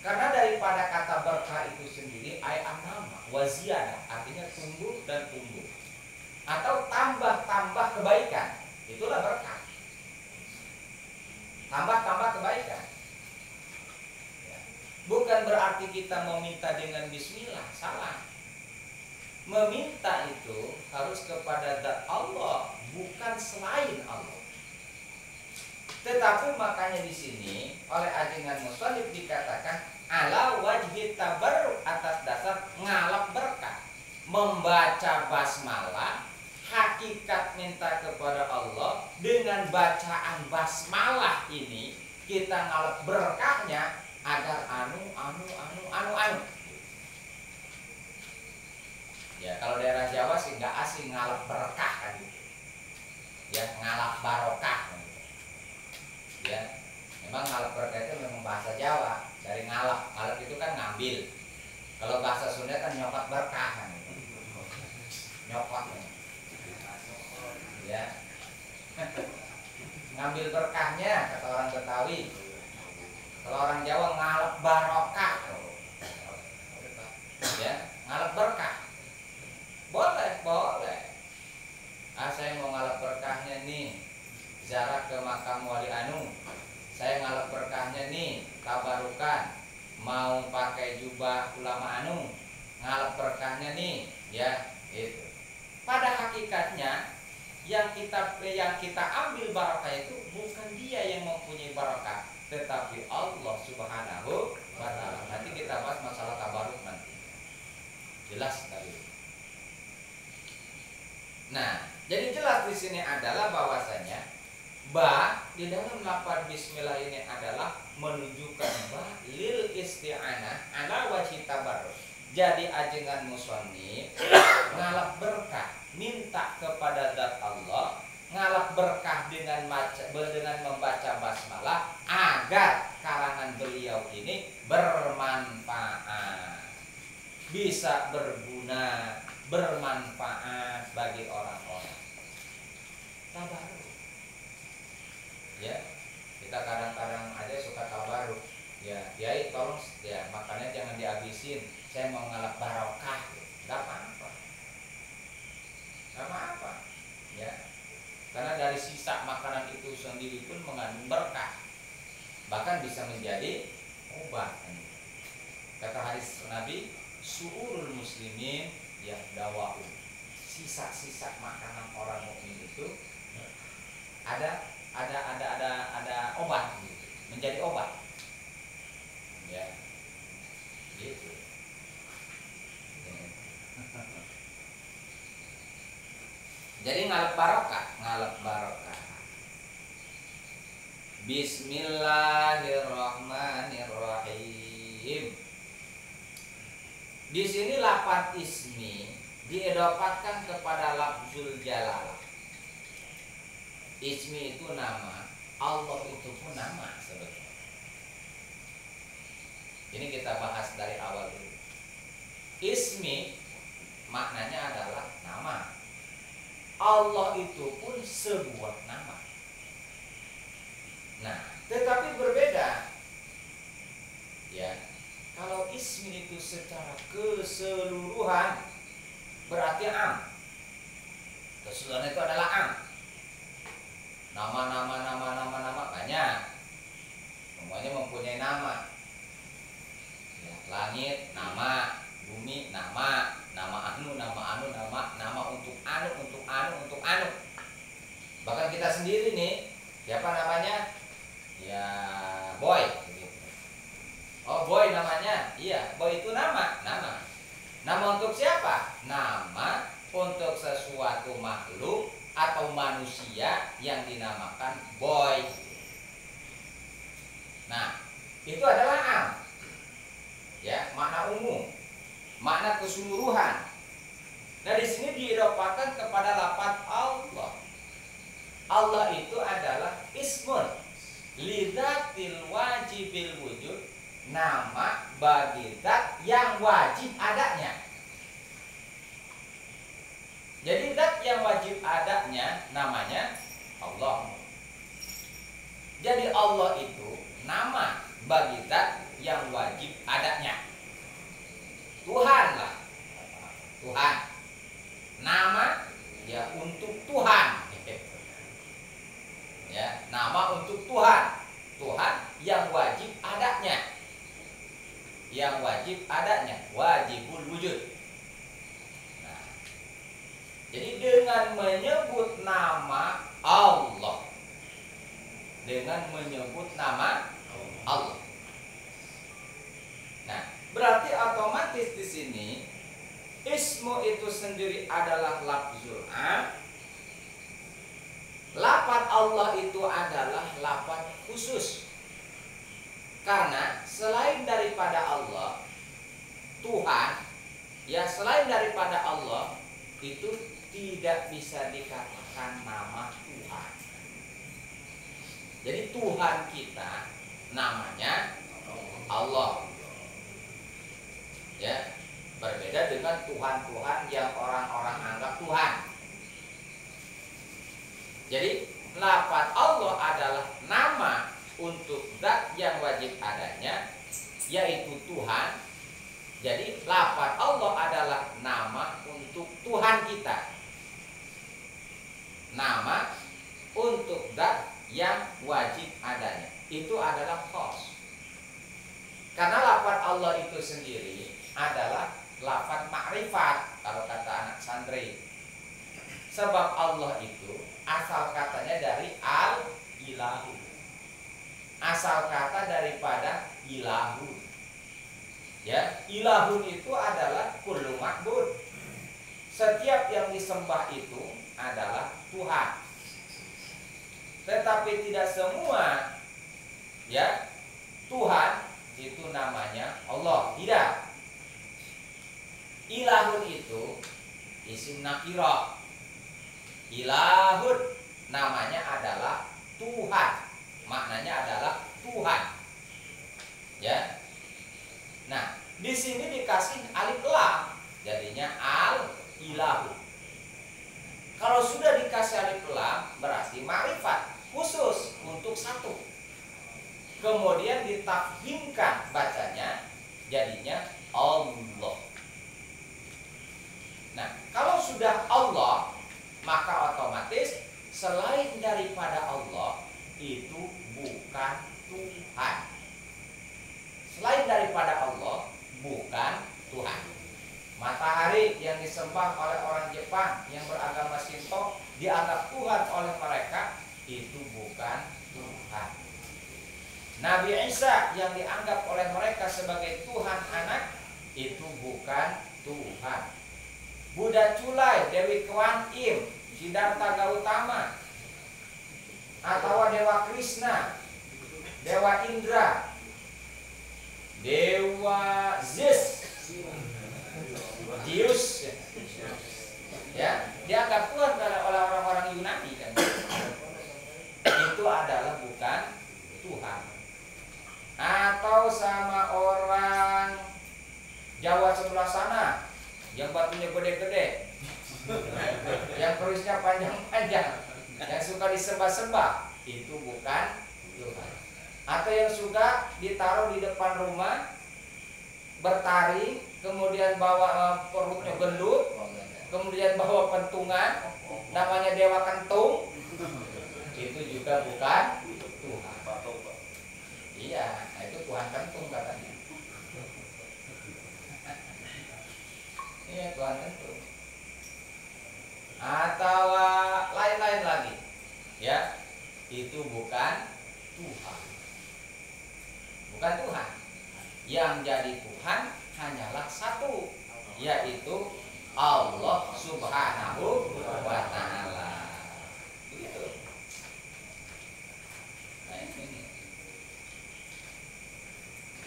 Karena daripada kata berkah itu sendiri nama waziyadah, artinya tumbuh dan tumbuh atau tambah-tambah kebaikan, itulah berkah. Tambah-tambah kebaikan. Bukan berarti kita meminta dengan bismillah, salah. Meminta itu harus kepada zat Allah, bukan selain Allah. Tetapi makanya di sini oleh ajengan musannif dikatakan ala wajhi tabarruk, atas dasar ngalap berkah. Membaca basmalah, hakikat minta kepada Allah dengan bacaan basmalah ini kita ngalap berkahnya agar anu. Ya kalau daerah Jawa sih nggak asing ngalap berkah kan gitu. Ya ngalap barokah. Ya, memang ngalap berkah itu memang bahasa Jawa, dari ngalap. Ngalap itu kan ngambil. Kalau bahasa Sunda kan nyokot berkah kan. Nyokot. Ya. Ngambil berkahnya kata orang Betawi. Kalau orang Jawa ngalap barokah. Ya, ngalap berkah. Boleh. Saya mau ngalap berkahnya nih. Ziarah ke makam Wali Anu. Saya ngalap berkahnya nih, tabarukan. Mau pakai jubah ulama Anu. Ngalap berkahnya nih, ya, itu. Pada hakikatnya yang kita ambil barokah itu bukan dia yang mempunyai barokah, tetapi Allah Subhanahu wa taala. Nanti kita bahas masalah tabaruk nanti. Jelas tadi. Nah, jadi jelas di sini adalah bahwasanya di dalam lafaz bismillah ini adalah menunjukkan lil isti'anah ala wajhi tabarruk. Jadi ajengan musannif ngalap berkah, minta kepada zat Allah, ngalap berkah dengan membaca basmalah agar kalangan beliau ini bermanfaat, bisa berguna, bermanfaat bagi orang-orang. Tabaruk. Ya, kita kadang-kadang aja suka tabaruk. Ya, Kiai tolong ya makannya jangan dihabisin. Saya mau ngalap barokah. Enggak apa-apa. Ya. Karena dari sisa makanan itu sendiri pun mengandung berkah. Bahkan bisa menjadi obat. Kata hadis Nabi, su'urul muslimin ya dawa'u. Sisa-sisa makanan orang mukmin itu ada obat gitu. Menjadi obat. Ya. Gitu. Jadi ngalap barokah. Bismillahirrahmanirrahim. Di sini lafaz ismi diedofatkan kepada lafzul jalalah. Ismi itu nama, Allah itu pun nama sebetulnya. Ini kita bahas dari awal dulu. Ismi maknanya adalah nama. Allah itu pun sebuah nama. Nah, tetapi berbeda. Ya, kalau ismi itu secara keseluruhan berarti am. Keseluruhan itu adalah am. Nama banyak. Semuanya mempunyai nama. Ya, langit nama, bumi nama anu, nama untuk anu. Bahkan kita sendiri nih, siapa namanya? Ya, Boy. Oh, Boy namanya. Iya, Boy itu nama. Nama untuk siapa? Nama untuk sesuatu makhluk atau manusia yang dinamakan Boy. Nah, itu adalah am. Ya, makna umum, makna keseluruhan. Nah, di sini diidopatkan kepada lafaz Allah. Allah itu adalah ismun lidzatil wajibil wujud nama bagi zat yang wajib adanya. Jadi zat yang wajib adanya namanya Allah. Jadi Allah itu nama bagi zat yang wajib adanya. Tuhan lah, Tuhan. Nama ya untuk Tuhan. Ya, nama untuk Tuhan. Tuhan yang wajib adanya. Yang wajib adanya, wajibul wujud. Nah, jadi dengan menyebut nama Allah, dengan menyebut nama Allah. Nah, berarti otomatis di sini ismu itu sendiri adalah lafzul am. Lafaz Allah itu adalah lafaz khusus. Karena selain daripada Allah, Tuhan, ya selain daripada Allah itu tidak bisa dikatakan nama Tuhan. Jadi Tuhan kita namanya Allah. Ya, berbeda dengan Tuhan-Tuhan yang orang-orang anggap Tuhan. Jadi lafaz Allah adalah nama untuk zat yang wajib adanya, yaitu Tuhan. Jadi lafaz Allah adalah nama untuk Tuhan kita, nama untuk zat yang wajib adanya. Itu adalah khos. Karena lafaz Allah itu sendiri adalah lafaz makrifat kalau kata anak santri. Sebab Allah itu asal katanya dari al-ilahu. Asal kata daripada ilahun. Ya, ilahun itu adalah kullu ma'bud. Setiap yang disembah itu adalah Tuhan. Tetapi tidak semua ya Tuhan itu namanya Allah. Tidak. Ilahun itu isim nakirah. Ilahun namanya adalah Tuhan. Maknanya adalah Tuhan. Ya. Nah, di sini dikasih alif lam, jadinya al-ilahu. Kalau sudah dikasih alif lam berarti ma'rifat khusus untuk satu. Kemudian ditafhimkan bacanya jadinya Allah. Nah, kalau sudah Allah maka otomatis selain daripada Allah itu bukan Tuhan. Selain daripada Allah bukan Tuhan. Matahari yang disembah oleh orang Jepang yang beragama Shinto dianggap Tuhan oleh mereka, itu bukan Tuhan. Nabi Isa yang dianggap oleh mereka sebagai Tuhan anak, itu bukan Tuhan. Buddha Culai, Dewi Kwan Im, Siddhartha Gautama, atau Dewa Krishna, Dewa Indra, Dewa Zeus, ya, dianggap Tuhan oleh orang-orang Yunani kan. Itu adalah bukan Tuhan. Atau sama orang Jawa sebelah sana yang batunya gede-gede, yang perutnya panjang-panjang, yang suka disembah-sembah, itu bukan Tuhan. Atau yang suka ditaruh di depan rumah, bertari, kemudian bawa perutnya gendut, kemudian bawa pentungan, namanya Dewa Kentung, itu juga bukan Tuhan. Iya, itu Tuhan Kentung katanya. Iya, Tuhan Kentung. Atau lain-lain lagi, ya, itu bukan Tuhan. Bukan Tuhan. Yang jadi Tuhan hanyalah satu, yaitu Allah Subhanahu wa ta'ala. Begitu.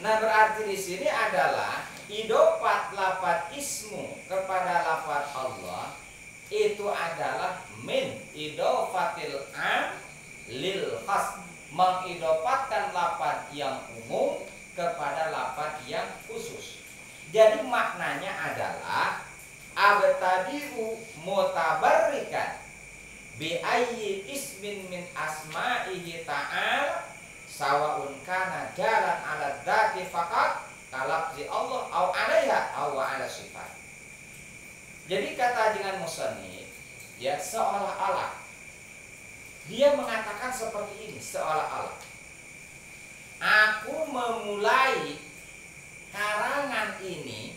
Nah, berarti di sini adalah idofat lafaz ismu kepada lafaz Allah itu adalah min idofatil am lil khas, mengidofatkan lafaz yang umum kepada lafaz yang khusus. Jadi maknanya adalah abtadi'u mutabarrikan bi ayyi ismin min asma'ihi ta'ala sawaun kana jalan ala dzati faqat kalafzi Allah au alaiha au ala sifat. Jadi kata dengan musannif ya, seolah-olah dia mengatakan seperti ini, seolah-olah aku memulai karangan ini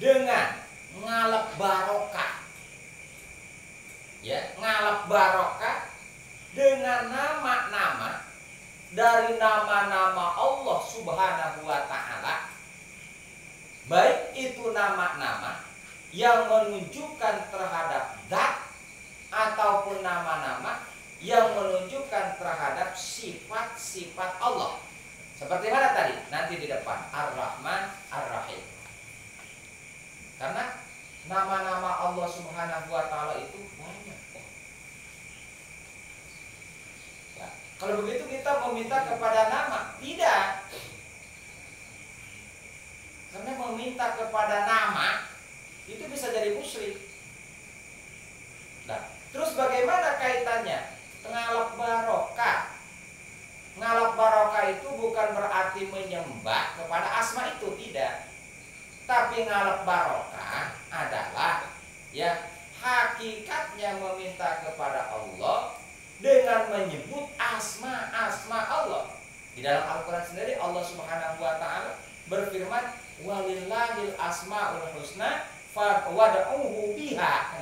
dengan ngalap barokah. Ya, ngalap barokah dengan nama-nama dari nama-nama Allah Subhanahu wa taala. Baik itu nama-nama yang menunjukkan terhadap zat ataupun nama-nama yang menunjukkan terhadap sifat-sifat Allah. Seperti mana tadi? Nanti di depan, Ar-Rahman, Ar-Rahim. Karena nama-nama Allah Subhanahu wa taala itu banyak. Ya, kalau begitu kita meminta kepada nama? Tidak. Karena meminta kepada nama itu bisa jadi musyrik. Nah, terus bagaimana kaitannya? Ngalap barokah. Ngalap barokah itu bukan berarti menyembah kepada asma itu, tidak. Tapi ngalap barokah adalah ya hakikatnya meminta kepada Allah dengan menyebut asma-asma Allah. Di dalam Al-Quran sendiri Allah Subhanahu wa taala berfirman, walillahil asmaul husna fad'uhu biha.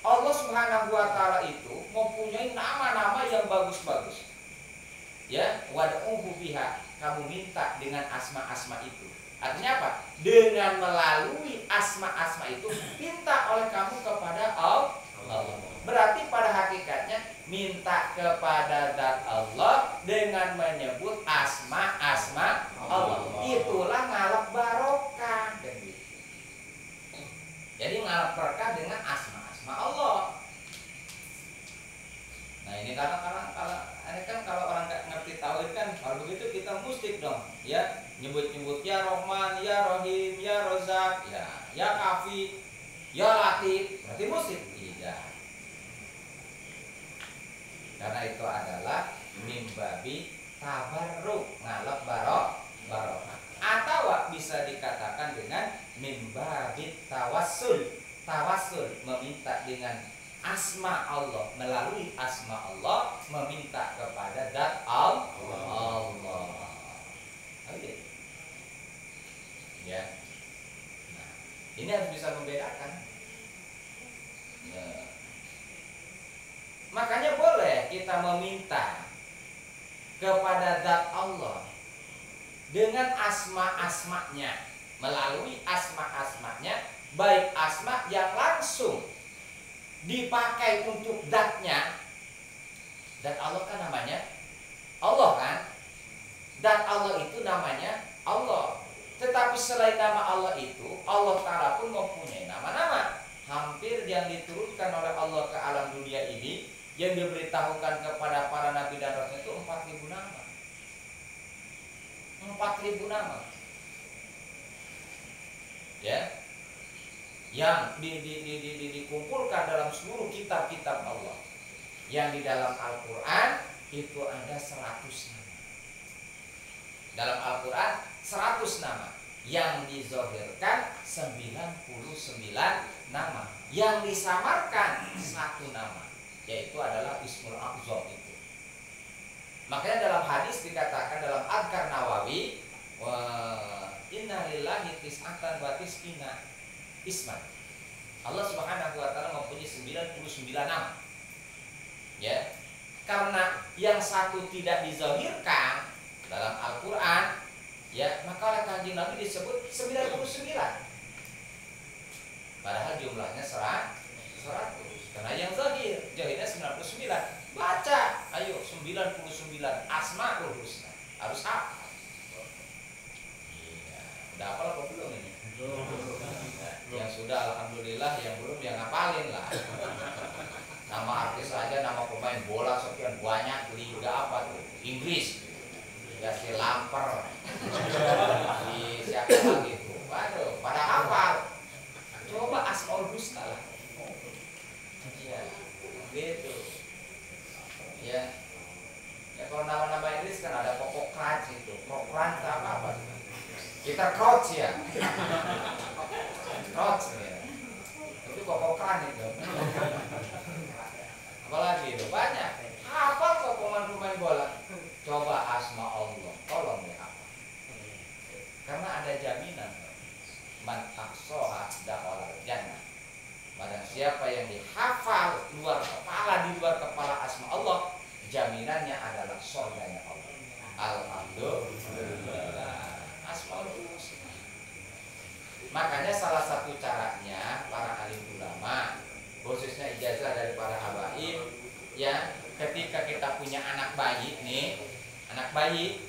Allah Subhanahu wa taala itu mempunyai nama-nama yang bagus-bagus. Ya, wad'uhu biha, kamu minta dengan asma-asma itu. Artinya apa? Dengan melalui asma-asma itu minta oleh kamu kepada Allah. Berarti pada hakikatnya minta kepada zat Allah dengan menyebut asma-asma Allah. Itulah ngalap barokah. Jadi ngalap barokah dengan asma-asma Allah. Nah ini kalau orang nggak ngerti tauhid kan, kalau begitu kita musyrik dong, ya nyebut-nyebut ya Rahman, ya Rahim, ya Rozak, ya Kafi, ya Latif, berarti musyrik. Tidak. Karena itu adalah mimbabi tabarruk, ngalap barokah. Atau bisa dikatakan dengan mimbabi tawassul. Tawassul meminta dengan asma Allah, melalui asma Allah meminta kepada zat Allah. Ya. Nah, ini harus bisa membedakan. Ya. Makanya boleh kita meminta kepada zat Allah dengan asma-asmanya, melalui asma-asmanya, baik asma yang langsung dipakai untuk zatnya. Zat Allah kan namanya Allah kan? Zat Allah itu namanya Allah. Tetapi selain nama Allah itu, Allah Ta'ala pun mempunyai nama-nama. Hampir yang diturunkan oleh Allah ke alam dunia ini, yang diberitahukan kepada para nabi dan rasul itu 4.000 nama. 4.000 nama. Ya. Yang dikumpulkan dalam seluruh kitab-kitab Allah. Yang di dalam Al-Quran itu ada 100 nama. Dalam Al-Quran 100 nama. Yang dizohirkan 99 nama. Yang disamarkan 1 nama, yaitu adalah Ismul A'zam itu. Makanya dalam hadis dikatakan dalam Adhkar Nawawi, wa inna lillahi tis'atan wa tis'ina isman. Allah Subhanahu wa taala mempunyai 99 nama. Ya. Karena yang satu tidak dizahirkan dalam Al-Qur'an, ya, maka oleh Kanjeng Nabi disebut 99. Padahal jumlahnya 100. Karena yang zahir, jahilnya 99. Baca, ayo 99 Asmaul Husna. Harus hafal. Iya, udah hafal apa belum ini? Yang sudah alhamdulillah, yang belum yang ngapalin lah. Nama artis aja, nama pemain bola sekian banyak, liga apa tuh? Inggris. ya si Lamper, si siapa lagi itu, waduh, pada hafal. Coba Asmaul Husna lah, ya, gitu, ya. Ya kalau nama-nama Inggris kan ada pokok crunch itu, crunch apa? Kita crouch ya, crouch ya, itu pokok crunch itu. Apalagi itu banyak. Apa kok pemain bola? Coba asma Allah, tolong deh apa? Karena ada jaminan. Man aqsaha dakhala jannah. Barang siapa yang dihafal luar kepala, di luar kepala asma Allah, jaminannya adalah surganya Allah. Alhamdulillah. Asmaul Husna. Makanya salah satu caranya para alim ulama, khususnya ijazah dari para habaib, ya, ketika kita punya anak bayi nih, anak bayi,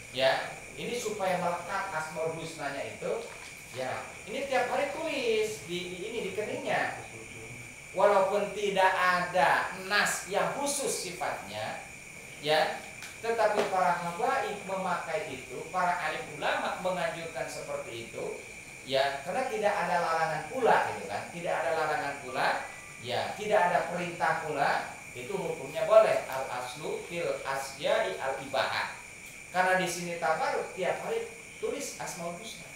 ya, ini supaya melekat Asmaul Husnanya itu, ya, ini tiap hari tulis di keningnya. Walaupun tidak ada nas yang khusus sifatnya, ya, tetapi para habaib memakai itu, para alim ulama menganjurkan seperti itu, ya, karena tidak ada larangan pula, gitu kan? Tidak ada larangan pula, ya, tidak ada perintah pula, itu hukumnya boleh. Al aslu fil asya'i al ibahat. Karena di sini tabaruk tiap hari tulis Asmaul Husna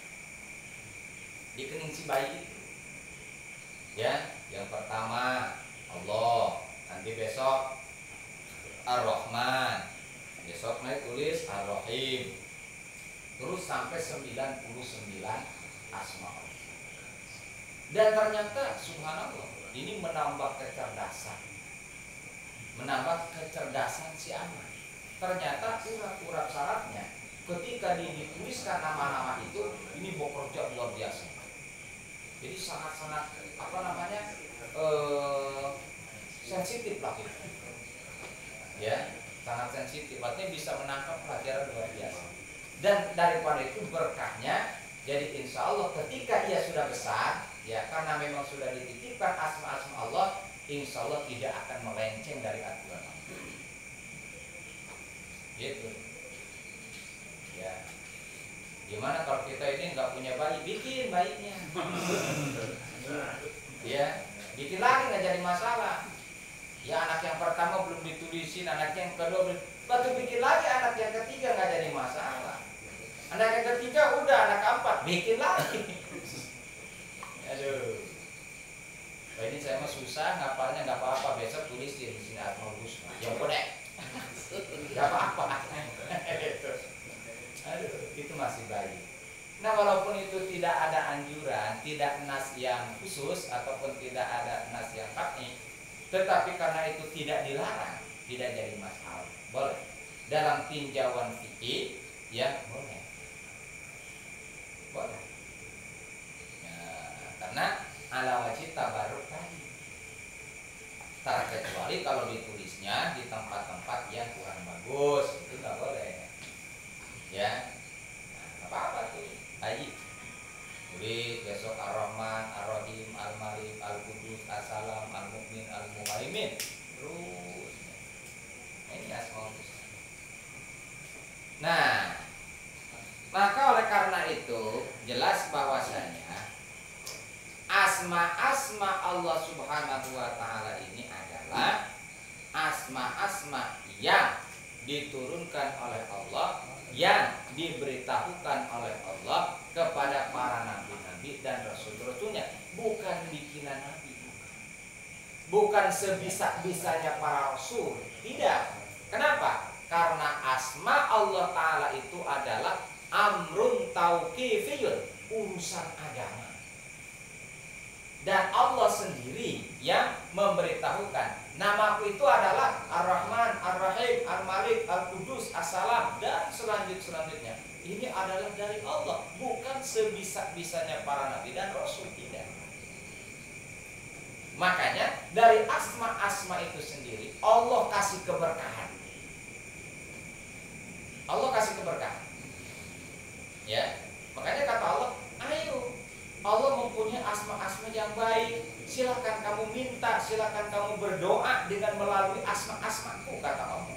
di kening si bayi itu. Ya, yang pertama Allah, nanti besok Ar-Rahman, besok naik tulis Ar-Rahim, terus sampai 99 asma Allah. Dan ternyata subhanallah, ini menambah kecerdasan si anak. Ternyata urat-urat syaratnya ketika dituliskan nama-nama itu, ini bekerja luar biasa. Jadi sangat-sangat sensitif lah gitu. Ya, sangat sensitif, artinya bisa menangkap pelajaran luar biasa. Dan daripada itu berkahnya, jadi insya Allah ketika ia sudah besar, ya, karena memang sudah dititipkan asma-asma Allah, insya Allah tidak akan melenceng dari aturan Allah. Gitu. Ya. Gimana kalau kita ini nggak punya bayi, bikin bayinya. Ya, bikin lagi nggak jadi masalah. Ya, anak yang pertama belum ditulisin, anak yang kedua belum, batu bikin lagi anak yang ketiga nggak jadi masalah. Anak yang ketiga udah, anak keempat bikin lagi. Aduh, nah, ini saya mah susah ngapalnya, nggak apa-apa, besok tulis di sini Asmaul Husna. Yang kodek, nggak apa-apa. Aduh, itu masih bayi. Nah, walaupun itu tidak ada anjuran, tidak nas yang khusus ataupun tidak ada nas yang qat'i, tetapi karena itu tidak dilarang, tidak jadi masalah. Boleh. Dalam tinjauan fikih, ya boleh. Boleh. Nah, karena ala wajib tabarruk tadi. Terkecuali kalau ditulisnya di tempat-tempat yang kurang bagus, itu nggak boleh. Ya, nah, apa-apa tuh, bayi tulis besok Ar-Rahman, Ar-Rahim, Al-Malik, Al-Qudus, As-Salam, Al-Mu'min, Al-Muhaimin, terus ini Asmaul Husna. Nah, maka oleh karena itu jelas bahwasanya asma-asma Allah Subhanahu wa Ta'ala ini adalah asma-asma yang diturunkan oleh Allah, yang diberitahukan oleh Allah kepada para nabi-nabi dan rasul-rasulnya, bukan bikinan nabi, bukan sebisa-bisanya para rasul, tidak. Kenapa? Karena asma Allah Ta'ala itu adalah amrun tauqifiyun, urusan agama, dan Allah sendiri yang memberitahukan namaku itu adalah Ar-Rahman, Ar-Rahim, Al-Malik, Al-Qudus, As-Salam, dan selanjutnya. Ini adalah dari Allah, bukan sebisa-bisanya para nabi dan rasul, tidak. Makanya dari asma-asma itu sendiri Allah kasih keberkahan. Allah kasih keberkahan. Ya, makanya kata Allah, ayo, Allah mempunyai asma-asma yang baik. Silakan kamu minta, silakan kamu berdoa dengan melalui asma-asmaku, kata Allah.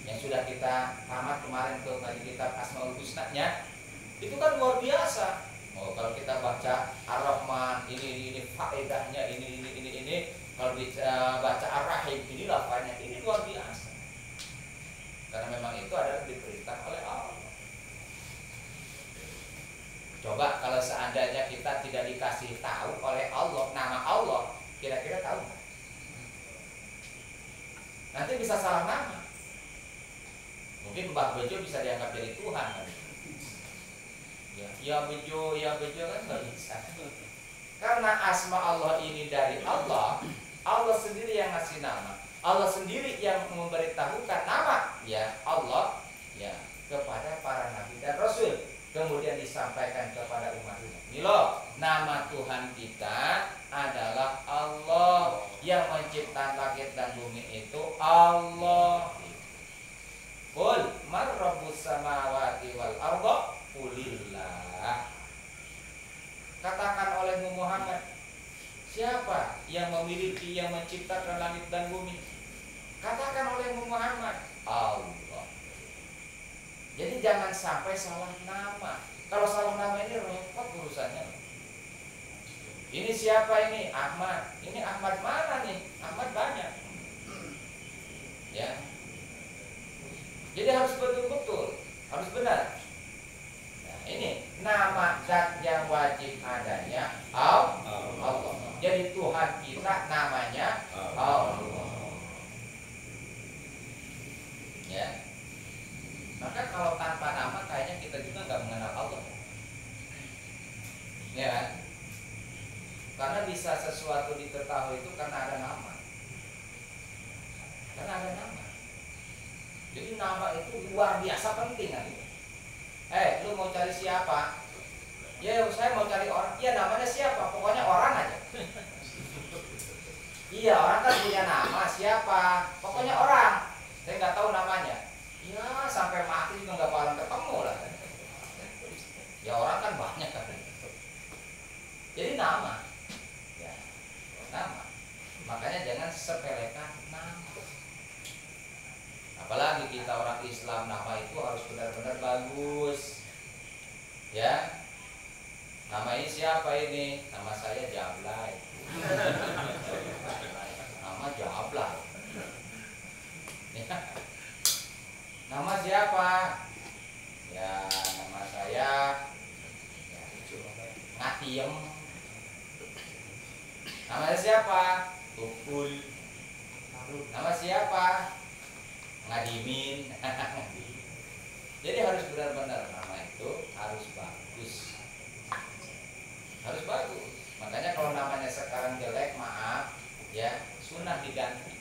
yang sudah kita tamat kemarin tuh ngaji kitab Asmaul Husna-nya, itu kan luar biasa. Oh, kalau kita baca Ar-Rahman ini faedahnya ini, kalau baca Ar-Rahim ini lafaznya ini luar biasa. Karena memang itu adalah diperintah oleh Allah. Coba kalau seandainya kita tidak dikasih tahu oleh Allah nama Allah, kira-kira tahu nggak? Nanti bisa salah nama. Mungkin Mbah Bejo bisa dianggap jadi Tuhan kan? Ya Bejo kan nggak bisa. Karena asma Allah ini dari Allah, Allah sendiri yang ngasih nama, Allah sendiri yang memberitahukan nama ya Allah ya kepada para nabi dan rasul, kemudian disampaikan kepada umat-umat. Ini loh, nama Tuhan kita adalah Allah, yang menciptakan langit dan bumi itu Allah. Qul man rabbus samawati wal arda qulillah. Katakan olehmu Muhammad, siapa yang memiliki, yang menciptakan langit dan bumi? Katakan olehmu Muhammad, Allah. Jadi jangan sampai salah nama. Kalau salah nama ini repot urusannya. Ini siapa ini? Ahmad. Ini Ahmad mana nih? Ahmad banyak. Ya. Jadi harus betul-betul, harus benar. Nah, ini nama zat yang wajib adanya Allah. Jadi Tuhan kita namanya Allah. Ya. Maka kalau tanpa nama kayaknya kita juga nggak mengenal Allah. Ya kan? Karena bisa sesuatu diketahui itu karena ada nama. Karena ada nama. Jadi nama itu luar biasa penting kan? Lu mau cari siapa? Ya saya mau cari orang. Ya namanya siapa? Pokoknya orang aja. Iya orang kan punya nama siapa? Pokoknya orang. Saya nggak tahu namanya. Ya sampai mati juga nggak bakalan ketemu lah. Ya orang kan banyak kan. Jadi nama. Ya nama. Makanya jangan sepelekan nama. Apalagi kita orang Islam, nama itu harus benar-benar bagus. Ya. Nama ini siapa ini? Nama saya Jablay. Nama Jablay. Ya. Nama siapa? Ya, nama saya Ngatiem. Nama siapa? Tukul. Nama siapa? Ngadimin. Jadi harus benar-benar nama itu harus bagus. Harus bagus. Makanya kalau namanya sekarang jelek, maaf ya, sunnah diganti.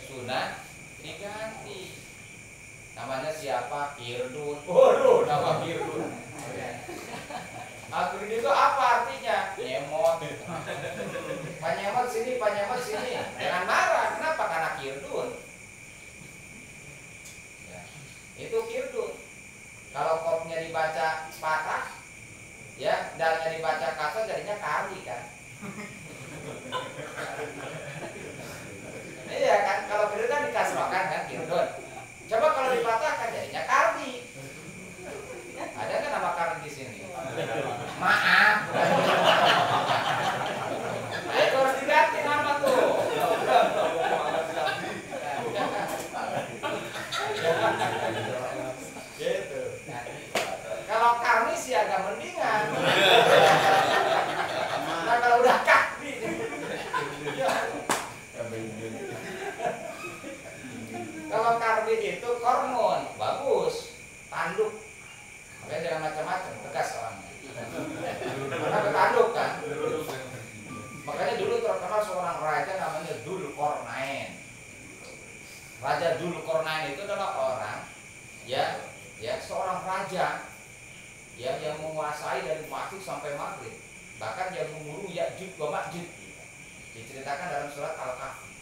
Sunnah diganti. Namanya siapa? Kirdun. Waduh, nama Kirdun. Kirdun itu apa artinya? Nyemot. Panyemot sini, panyemot sini. Jangan marah. Kenapa? Karena Kirdun. Ya. Itu Kirdun. Kalau kopnya dibaca patah, ya, dalnya dibaca kasar, jadinya kari kan. Iya kan, kalau Kirdun kan dikasrokan kan Kirdun. Coba kalau dipatahkan jadinya Kardi. Ada kan nama Kardi di sini? Maaf. Itu harus diganti nama tuh. Gitu. Kalau Karni sih agak mendingan. Nah kalau udah Kardi. Kalau Kardi itu kormon, bagus, tanduk. Makanya jangan macam-macam, tegas orangnya. Karena ketanduk kan. Makanya dulu terkenal seorang raja namanya Dzulqarnain. Raja Dzulqarnain itu adalah orang, ya seorang raja, ya yang menguasai dari Masjid sampai Maghrib, bahkan yang mengurung Ya'juj wa Ma'juj. Diceritakan dalam surat Al-Kahfi.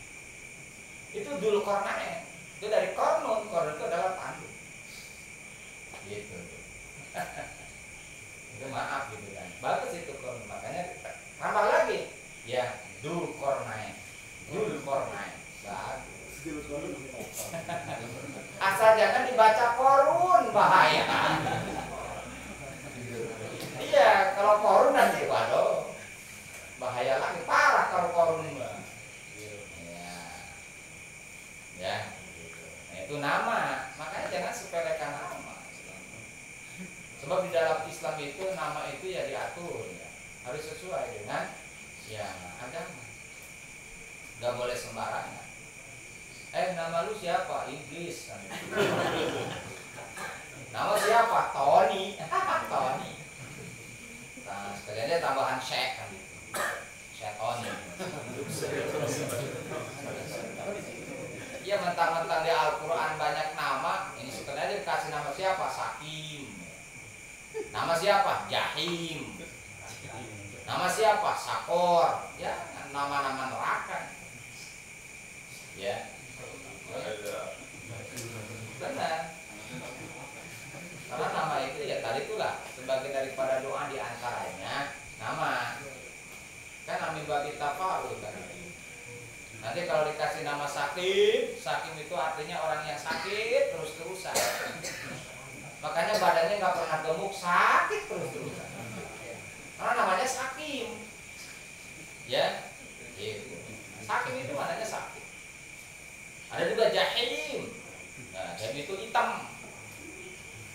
Itu Dzulqarnain. Itu dari kornon, kornon itu adalah tanduk. Gitu. Itu maaf gitu kan. Bagus itu kornon. Makanya tambah lagi. Ya, Dzulqarnain. Dzulqarnain. Bagus. Islam itu nama itu ya diatur ya. Harus sesuai dengan ya agama. Gak boleh sembarangan. Nama lu siapa? Inggris. Nama siapa? Tony. Tony. Nah, sekalian dia tambahan Syekh kan gitu. Syekh Tony. Ya mentang-mentang di Al-Quran banyak nama, ini sekalian dia dikasih nama siapa? Sakim. Nama siapa? Jahim. Nama siapa? Sakor. Ya, nama-nama neraka. Ya. Benar. Karena nama itu ya tadi itulah sebagai daripada doa diantaranya nama. Kan amin babi tafa'ul kan. Nanti kalau dikasih nama Sakim, Sakim itu artinya orang yang sakit terus-terusan. Makanya badannya nggak pernah gemuk, sakit terus-terusan. Karena namanya Sakim. Ya, gitu. Sakim itu maknanya sakit. Ada juga Jahim. Nah, Jahim itu hitam.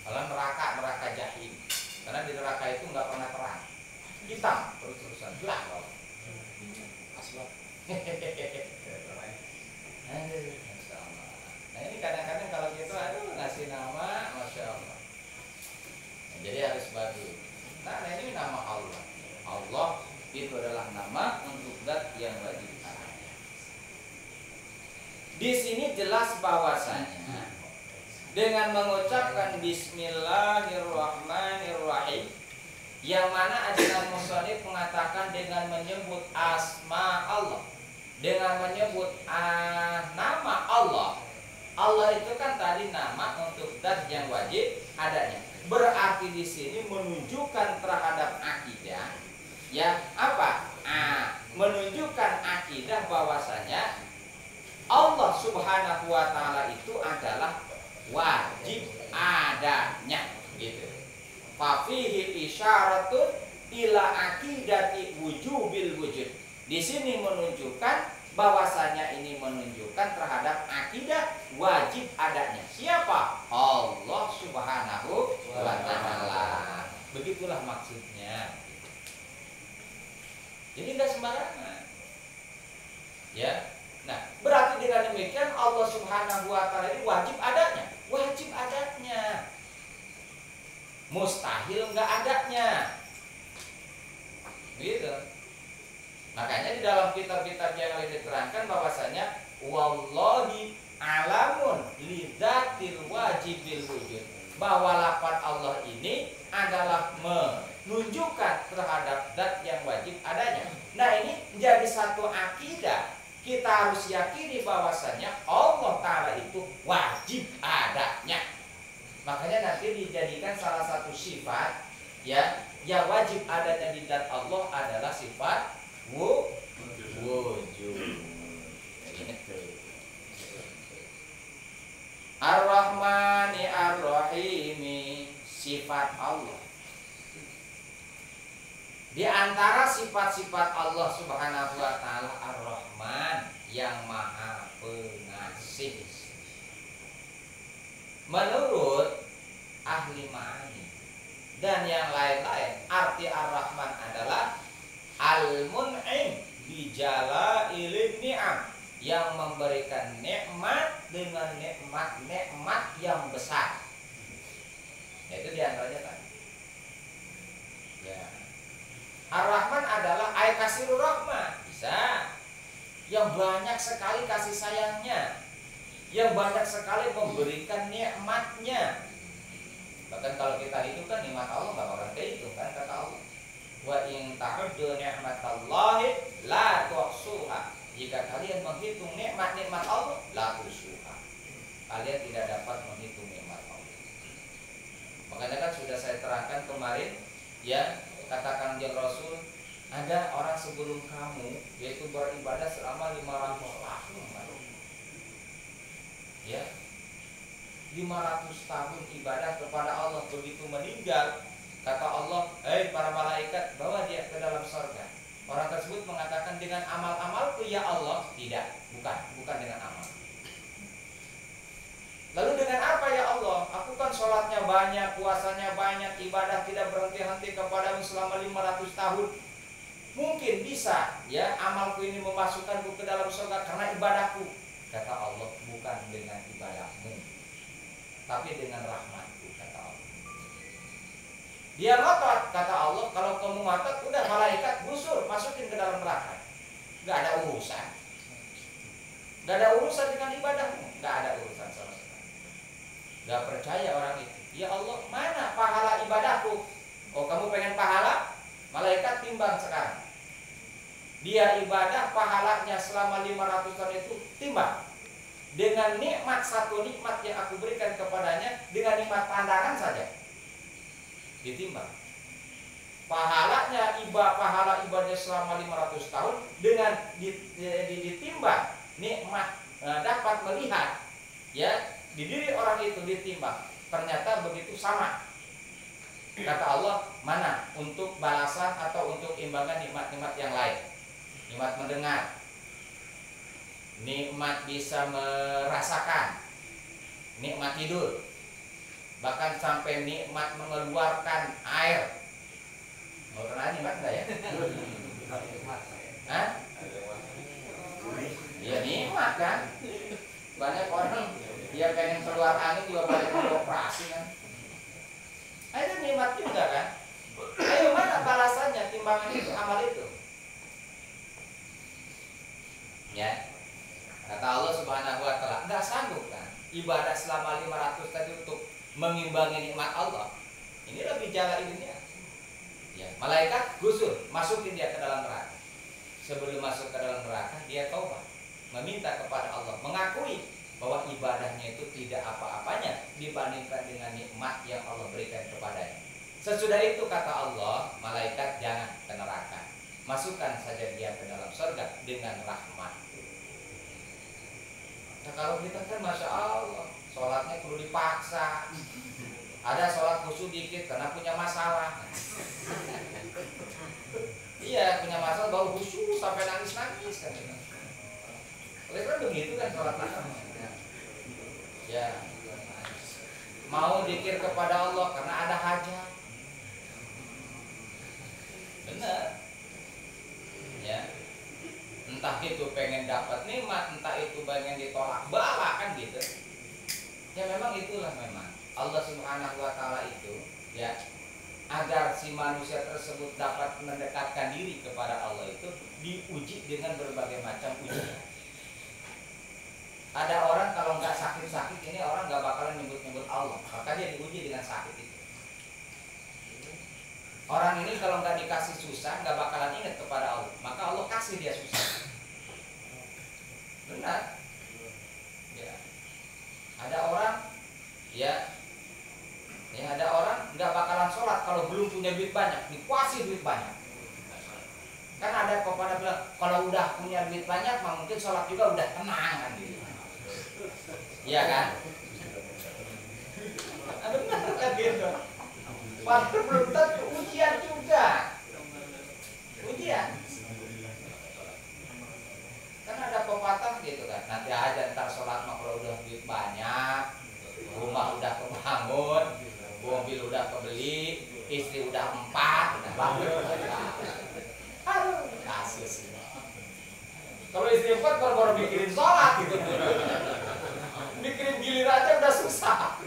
Kalau neraka Jahim. Karena di neraka itu nggak pernah terang. Hitam terus-terusan. Gelap loh. Asbab. Nah ini kadang-kadang kalau gitu ngasih nama, masya Allah. Nah, jadi harus bagus. Nah ini nama Allah. Allah itu adalah nama untuk zat yang wajib. Di sini jelas bahwasanya dengan mengucapkan Bismillahirrahmanirrahim, yang mana ajaran musannif mengatakan dengan menyebut asma Allah, dengan menyebut nama Allah. Allah itu kan tadi nama untuk zat yang wajib adanya. Berarti di sini menunjukkan terhadap akidah, ya apa? Menunjukkan akidah bahwasanya Allah Subhanahu wa taala itu adalah wajib adanya, gitu. Fa fihi isyaratun ila aqidati wujubil wujud. Di sini menunjukkan bahwasanya ini menunjukkan terhadap akidah wajib adanya. Siapa? Allah Subhanahu wa taala. Begitulah maksudnya. Jadi enggak sembarangan. Ya. Nah, berarti dengan demikian Allah Subhanahu wa taala ini wajib adanya. Wajib adanya. Mustahil enggak adanya. Gitu. Makanya di dalam kitab-kitab yang lain diterangkan bahwasanya wallahi alamun lidzatil wajibil wujud. Bahwa lafaz Allah ini adalah menunjukkan terhadap zat yang wajib adanya. Nah, ini menjadi satu akidah. Kita harus yakini bahwasanya Allah Ta'ala itu wajib adanya. Makanya nanti dijadikan salah satu sifat ya yang wajib adanya di zat Allah adalah sifat wujud. Ar-Rahmani Ar-Rahimi, sifat Allah. Di antara sifat-sifat Allah Subhanahu wa taala Ar-Rahman, yang Maha Pengasih. Menurut ahli ma'ani dan yang lain-lain, arti Ar-Rahman adalah Al-Mun'im bijalailin ni'am, yang memberikan nikmat dengan nikmat-nikmat yang besar. Itu diantaranya tadi. Ya. Ar-Rahman adalah ay kasirur rahmah, bisa. Yang banyak sekali kasih sayangnya, yang banyak sekali memberikan nikmatnya. Bahkan kalau kita hidup kan nikmat Allah gak bakal kehitung kan, kata Allah. Wa in ta'uddu ni'matallahi la tuhsuha. Jika kalian menghitung nikmat-nikmat Allah, la tuhsuha. Kalian tidak dapat menghitung nikmat Allah. Makanya kan sudah saya terangkan kemarin, ya, kata Kanjeng Rasul, ada orang sebelum kamu yaitu beribadah selama 500 tahun. Ya. 500 tahun ibadah kepada Allah, begitu meninggal, kata Allah, para malaikat, bawa dia ke dalam surga. Orang tersebut mengatakan, dengan amal-amalku ya Allah. Tidak, bukan dengan amal. Lalu dengan apa ya Allah? Aku kan sholatnya banyak, puasanya banyak, ibadah tidak berhenti-henti kepadamu selama 500 tahun. Mungkin bisa ya amalku ini memasukkanku ke dalam surga karena ibadahku. Kata Allah, bukan dengan ibadahmu, tapi dengan rahmatku, kata Allah. Dia ngotot, kata Allah, kalau kamu ngotot, udah malaikat gusur, masukin ke dalam neraka. Gak ada urusan. Gak ada urusan dengan ibadahmu, gak ada urusan sama sekali. Gak percaya orang itu. Ya Allah, mana pahala ibadahku? Oh, kamu pengen pahala? Malaikat timbang sekarang. Dia ibadah, pahalanya selama 500 tahun itu timbang. Dengan nikmat, satu nikmat yang aku berikan kepadanya, dengan nikmat pandangan saja ditimbang. Pahalanya pahala ibadahnya selama 500 tahun dengan ditimbang nikmat dapat melihat ya di diri orang itu ditimbang, ternyata begitu sama. Kata Allah, mana untuk balasan atau untuk imbangan nikmat-nikmat yang lain? Nikmat mendengar, nikmat bisa merasakan, nikmat tidur, bahkan sampai nikmat mengeluarkan air. Mau pernah nikmat enggak ya? Hah? Ya nikmat kan. Banyak orang dia pengen keluar angin juga balik operasi kan. Itu nikmat juga kan. Ayo mana balasannya, timbangan itu, amal itu? Ya. Kata Allah Subhanahu wa taala, enggak sanggup kan ibadah selama 500 tadi untuk mengimbangi nikmat Allah. Ini lebih jalan ilmiah. Ya, malaikat gusur, masukin dia ke dalam neraka. Sebelum masuk ke dalam neraka, dia taubat, meminta kepada Allah, mengakui bahwa ibadahnya itu tidak apa-apanya dibandingkan dengan nikmat yang Allah berikan kepadanya. Sesudah itu kata Allah, malaikat jangan ke neraka, masukkan saja dia ke dalam surga dengan rahmat. Nah, kalau kita kan masya Allah, sholatnya perlu dipaksa. Ada sholat khusyuk dikit karena punya masalah. Iya, punya masalah baru khusyuk sampai nangis-nangis kan. Oleh karena begitu kan sholat kita. Ya, mau dikir kepada Allah karena ada hajat. Benar. Ya. Entah itu pengen dapat nikmat, entah itu pengen ditolak bala kan gitu. Ya memang itulah memang Allah Subhanahu wa taala itu ya agar si manusia tersebut dapat mendekatkan diri kepada Allah itu diuji dengan berbagai macam ujian. Ada orang kalau nggak sakit-sakit ini orang nggak bakalan nyebut-nyebut Allah, maka dia diuji dengan sakit itu. Orang ini kalau nggak dikasih susah nggak bakalan ingat kepada Allah, maka Allah kasih dia susah. Benar? Ya. Ada orang, ya ada orang nggak bakalan sholat kalau belum punya duit banyak, dikuasai duit banyak. Kan ada kepada bilang kalau udah punya duit banyak, mungkin sholat juga udah tenang kan gitu. Iya kan? Benar kan gitu. Padahal belum tentu ujian juga. Ujian. Kan ada pepatah gitu kan. Nanti aja ntar sholat mah kalau udah duit banyak, rumah udah kebangun, mobil udah kebeli, istri udah 4, udah bangun. Aduh, kasus. Kalau istri 4 baru mikirin sholat gitu. Mikirin gilir aja udah susah.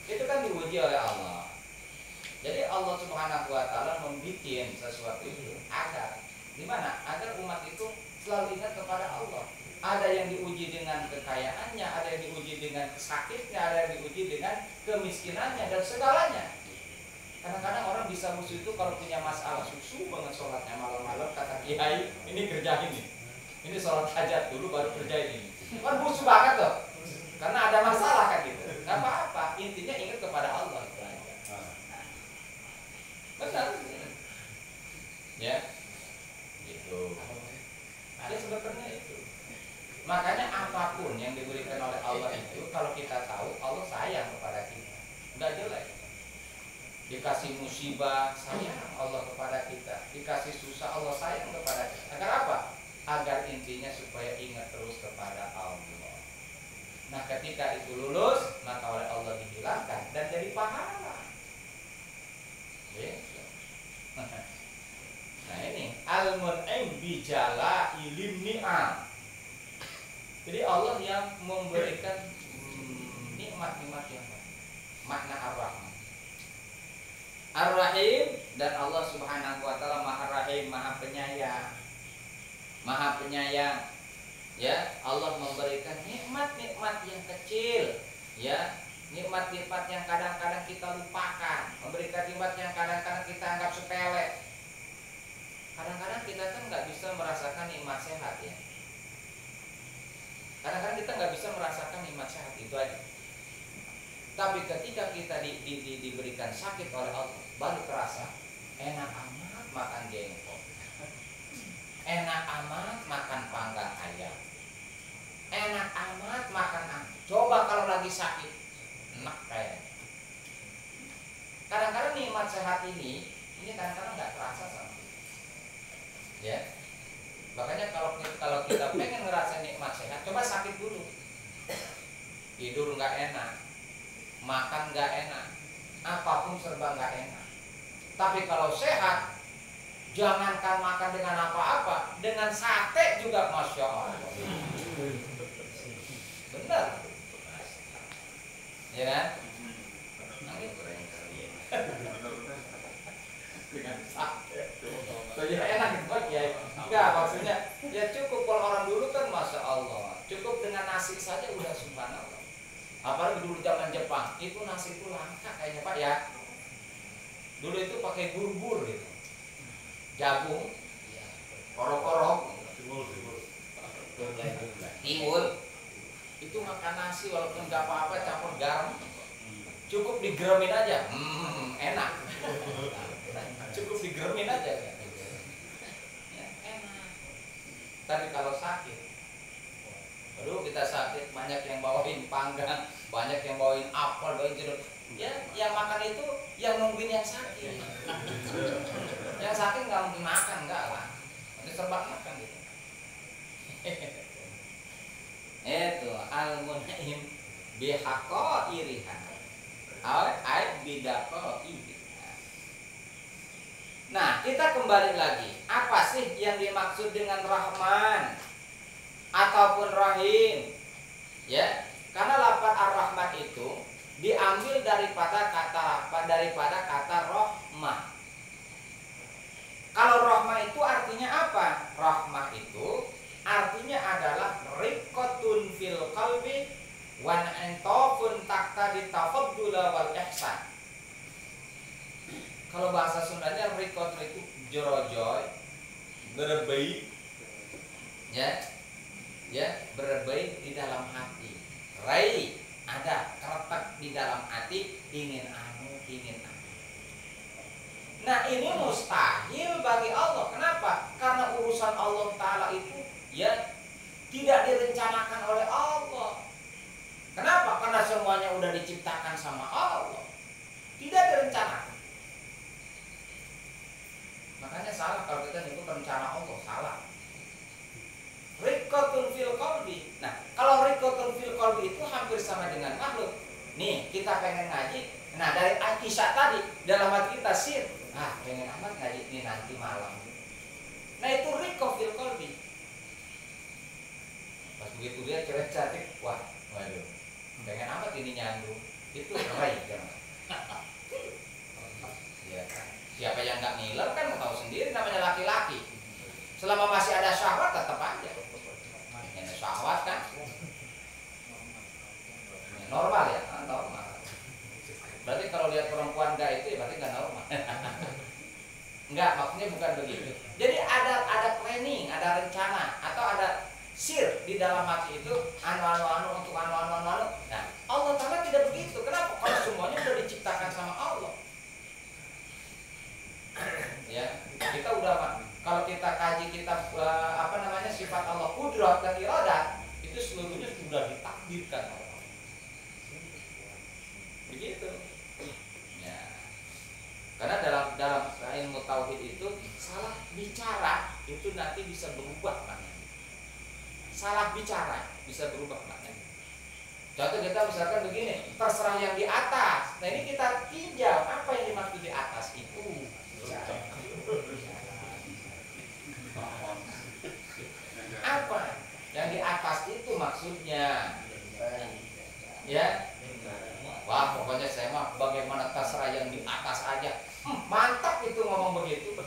Itu kan diuji oleh Allah. Jadi Allah Subhanahu wa taala membikin sesuatu itu agar gimana? Agar umat itu selalu ingat kepada Allah. Ada yang diuji dengan kekayaannya, ada yang diuji dengan sakitnya, ada yang diuji dengan kemiskinannya dan segalanya. Kadang-kadang orang bisa musuh itu kalau punya masalah, susu banget sholatnya malam-malam, kata kiai, ini kerjain nih. Ini sholat hajat dulu baru kerjain ini. Kan musuh banget loh. Karena ada masalah kan gitu. Gak apa-apa, intinya ingat kepada Allah. Benar. Ya. Gitu. Ya sebetulnya itu. Makanya apapun yang diberikan oleh Allah itu, kalau kita tahu Allah sayang kepada kita, nggak jelek. Dikasih musibah sayang Allah kepada kita, dikasih susah Allah sayang kepada kita. Agar apa? Agar intinya supaya ingat terus kepada Allah. Nah ketika itu lulus, maka oleh Allah dihilangkan dan jadi pahala. Nah ini al-mun'im bijala ilim ni'am. Jadi Allah yang memberikan nikmat-nikmat yang baik. Makna ar-Rahman. Ar-Rahim, dan Allah Subhanahu wa taala Maha Rahim, Maha Penyayang. Maha Penyayang. Ya, Allah memberikan nikmat-nikmat yang kecil, ya, nikmat-nikmat yang kadang-kadang kita lupakan, memberikan nikmat yang kadang-kadang kita anggap sepele. Kadang-kadang kita kan nggak bisa merasakan nikmat sehat, ya. Kadang-kadang kita nggak bisa merasakan nikmat sehat itu aja. Tapi ketika kita diberikan sakit oleh Allah, baru terasa enak amat makan jengkol, enak amat makan panggang ayam, enak amat makan angin. Coba kalau lagi sakit, enak kayak. Kadang-kadang nikmat sehat ini kadang-kadang nggak terasa sama kita. Ya, makanya kalau kita pengen ngerasain nikmat sehat, coba sakit dulu. Tidur nggak enak, makan nggak enak, apapun serba nggak enak. Tapi kalau sehat, jangankan makan dengan apa-apa, dengan sate juga masya Allah. Bener, ya kan? Dengan sate, jadi enak gitu Pak ya. Enggak, maksudnya ya cukup. Kalau orang dulu kan masya Allah, cukup dengan nasi saja udah subhanallah. Apalagi dulu zaman Jepang, itu nasi itu langka kayaknya Pak ya. Dulu itu pakai bur-bur gitu, jagung, korok-korok, tiwul. Itu makan nasi walaupun nggak apa-apa campur garam, cukup digeremin aja, enak. Cukup digeremin aja, ya, enak. Tapi kalau sakit, aduh kita sakit, banyak yang bawain panggang, banyak yang bawain apel, bawain jeruk. Ya, yang makan itu yang nungguin yang sakit. Yang sakit nggak mungkin makan, enggak lah. Nanti serba makan gitu. Itu al-mun'im bihaqairiha. Ai bidaqaiha. Nah, kita kembali lagi. Apa sih yang dimaksud dengan Rahman ataupun Rahim? Ya, karena lafaz Ar-Rahman itu diambil daripada kata rahmah. Kalau rahmah itu artinya apa? Rahmah itu artinya adalah riqatun fil qalbi wa antafun taqtadi tafaddula wal ihsan. Kalau bahasa Sundanya riqat itu jorojoy, berebei, ya, berebei di dalam hati. Rai ada keretak di dalam hati, ingin anu. Nah ini mustahil bagi Allah. Kenapa? Karena urusan Allah Ta'ala itu ya tidak direncanakan oleh Allah. Kenapa? Karena semuanya udah diciptakan sama Allah, tidak direncanakan. Makanya salah kalau kita nyebut rencana Allah, salah. Riqatun fil qalbi. Nah, kalau riqatun fil qalbi itu hampir sama dengan makhluk. Nih, kita pengen ngaji. Nah, dari Aisyah tadi dalam hati kita sir, pengen amat ngaji ini nanti malam. Nah, itu riqat fil qalbi. Pas begitu dia cewek cantik, waduh. Pengen amat ini nyandung. Itu rai jangan. Ya kan. Siapa yang enggak ngiler kan tahu sendiri namanya laki-laki. Selama masih ada syahwat tetap aja. Ada syahwat kan? Normal ya, normal. Berarti kalau lihat perempuan enggak itu ya berarti enggak normal. Enggak, maksudnya bukan begitu. Jadi ada planning, ada rencana atau ada sir di dalam hati itu anu untuk anu. Nah, Allah Ta'ala tidak begitu. Kenapa? Karena semuanya sudah diciptakan sama Allah. Ya, kita udah kalau kita kaji kitab sifat Allah qudrat dan iradah, itu seluruhnya sudah ditakdirkan oleh Allah. Begitu. Ya. Karena dalam ilmu tauhid itu salah bicara itu nanti bisa berubah maknanya. Salah bicara bisa berubah maknanya. Contoh kita misalkan begini, terserah yang di atas. Nah ini kita tinjau apa yang dimaksud di atas itu. Apa yang di atas itu maksudnya? Ya, wah pokoknya saya mah bagaimana terserah yang di atas aja. Mantap itu ngomong begitu.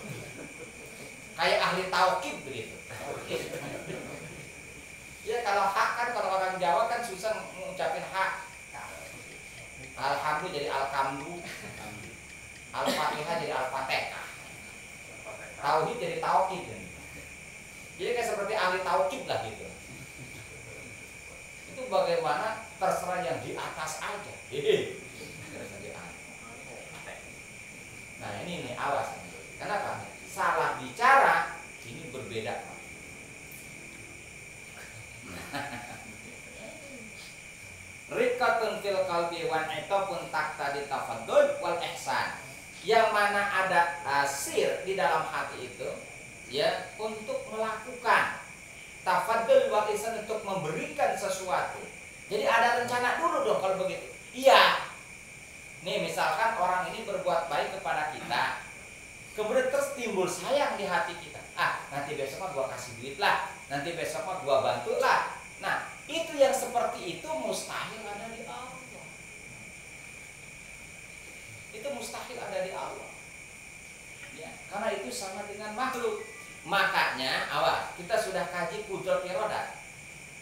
Kayak ahli tauhid begitu. Ya kalau hak kan kalau orang Jawa kan susah mengucapin hak. Alhamdulillah jadi alhamdu, al-fatihah jadi al-fatihah, tauhid jadi tauhid. Jadi kayak seperti ahli tauhid lah gitu. Itu bagaimana terserah yang di atas aja. Nah ini awas. Kenapa? Salah bicara ini berbeda. Riqatun fil qalbi wan itafun taqtadi tafaddul wal ihsan. Yang mana ada sir di dalam hati itu ya untuk melakukan tafaddul wal ihsan, untuk memberikan sesuatu. Jadi ada rencana dulu dong kalau begitu. Iya. Nih misalkan orang ini berbuat baik kepada kita, kemudian terus timbul sayang di hati kita. Nanti besok mah gua kasih duit lah, nanti besok mah gua bantu lah. Nah, itu yang seperti itu mustahil ada di Allah. Itu mustahil ada di Allah. Ya, karena itu sama dengan makhluk. Makanya, awas, kita sudah kaji kudrat irodat.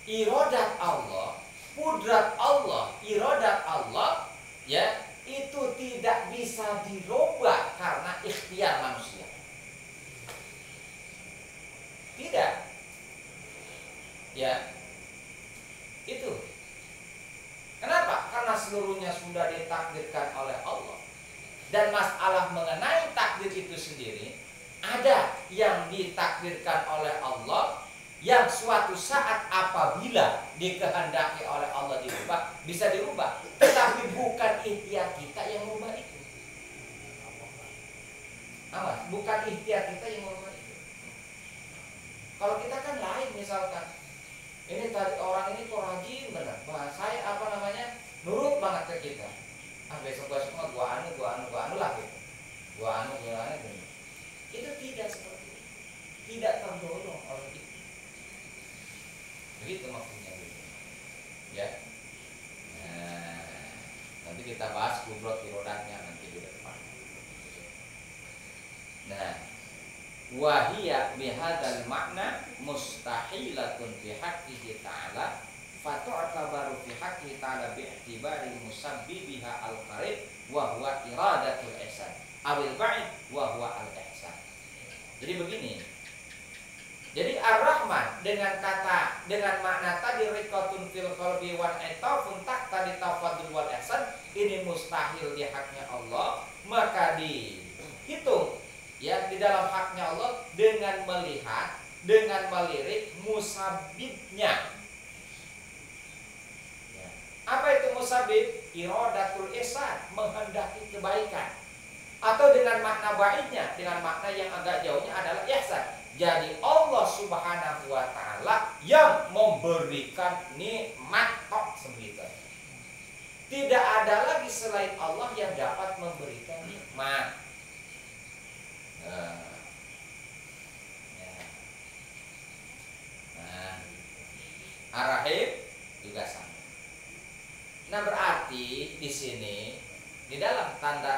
Irodat Allah, kudrat Allah, irodat Allah, ya, itu tidak bisa dirubah karena ikhtiar manusia. Tidak. Ya. Itu. Kenapa? Karena seluruhnya sudah ditakdirkan oleh Allah. Dan masalah mengenai takdir itu sendiri, ada yang ditakdirkan oleh Allah, yang suatu saat apabila dikehendaki oleh Allah dirubah, bisa dirubah. Tetapi bukan ikhtiar kita yang merubah itu. Awas, bukan ikhtiar kita yang merubah itu. Kalau kita kan lain, misalkan ini tadi orang ini kok rajin benar, saya nurut banget ke kita. Besok mah gua anu lah gitu. Gua anu gitu. Itu tidak seperti itu. Tidak terdorong oleh itu. Begitu maksudnya gitu. Ya. Nah, nanti kita bahas kudrat irodatnya nanti di depan. Nah, wahiyya bihadzal makna mustahilatun fi haqqihi ta'ala fatu'tabaru fi haqqihi ta'ala bi'tibari musabbibiha al-qarib wa huwa iradatul ihsan awil ba'id wa huwa al-ihsan. Jadi begini. Jadi Ar-Rahman dengan makna tadi riqatun fil qalbi wan itafun taqtadi tafaddul wal ihsan, ini mustahil di haknya Allah, maka dihitung ya di dalam haknya Allah dengan melihat, dengan melirik musabbibnya. Ya. Apa itu musabbib? Iradatul ihsan, menghendaki kebaikan. Atau dengan makna baiknya, dengan makna yang agak jauhnya adalah ihsan. Jadi Allah Subhanahu wa ta'ala yang memberikan nikmat kok sebegitu. Tidak ada lagi selain Allah yang dapat memberikan nikmat. Ar-Rahim juga sama. Nah berarti di sini di dalam tanda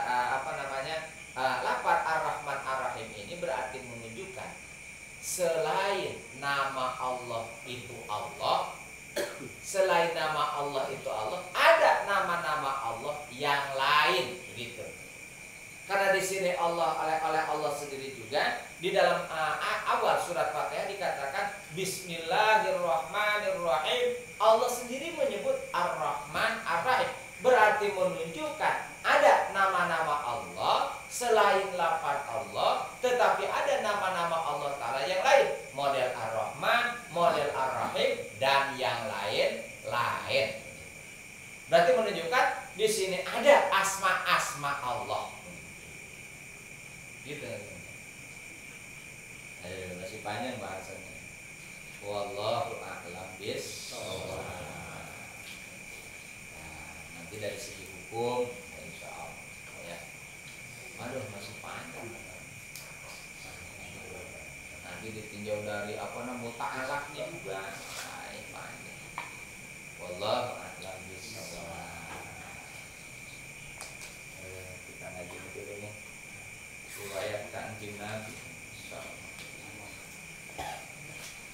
lafaz Ar-Rahman Ar-Rahim ini berarti menunjukkan selain nama Allah itu Allah, selain nama Allah itu Allah, ada nama-nama Allah yang lain begitu. Karena di sini oleh Allah sendiri juga di dalam awal surat Fatihah dikatakan Bismillahirrahmanirrahim. Allah sendiri menyebut Ar-Rahman Ar-Rahim, berarti menunjukkan ada nama-nama Allah selain lafaz Allah, tetapi ada nama-nama Allah Ta'ala yang lain, model Ar-Rahman, model Ar-Rahim, dan yang lain-lain. Berarti menunjukkan di sini ada asma-asma Allah. Gitu. Masih panjang bahasanya. Wallahu a'lam bishawab. nanti dari segi hukum insya Allah ya. Aduh masih panjang nanti ditinjau dari muta'alaknya juga panjang. Wallahu a'lam bishawab. Kita ngaji dulu nih riwayat Kanjeng Nabi.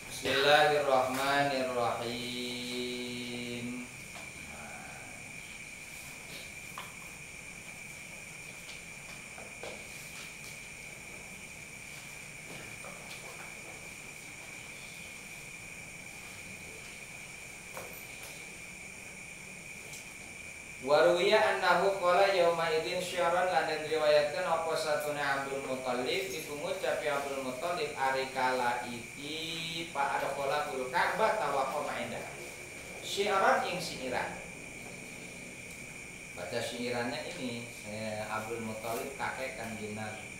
Bismillahirrahmanirrahim. Waruya annahu qala yauma idzin syaran lan diriwayatkeun apa satuna Abdul Muthalib iku ngucapi Abdul Muthalib ari kala iki pa adkhala kul Ka'bah tawaqqa indah. Syaran ing syiiran. Baca syairannya ini Abdul Muthalib kakek Kanjeng Nabi.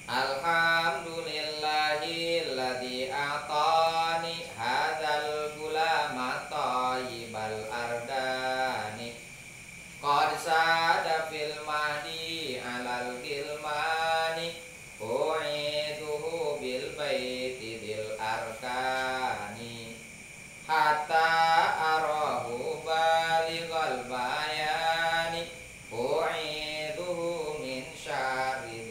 Alhamdulillahilladzi atani hadzal gulama thayyibal ardani qad sada fil mahdi alal gilmani u'iduhu bil baiti dil arkani hatta arahu balighal bayani u'iduhu min syarri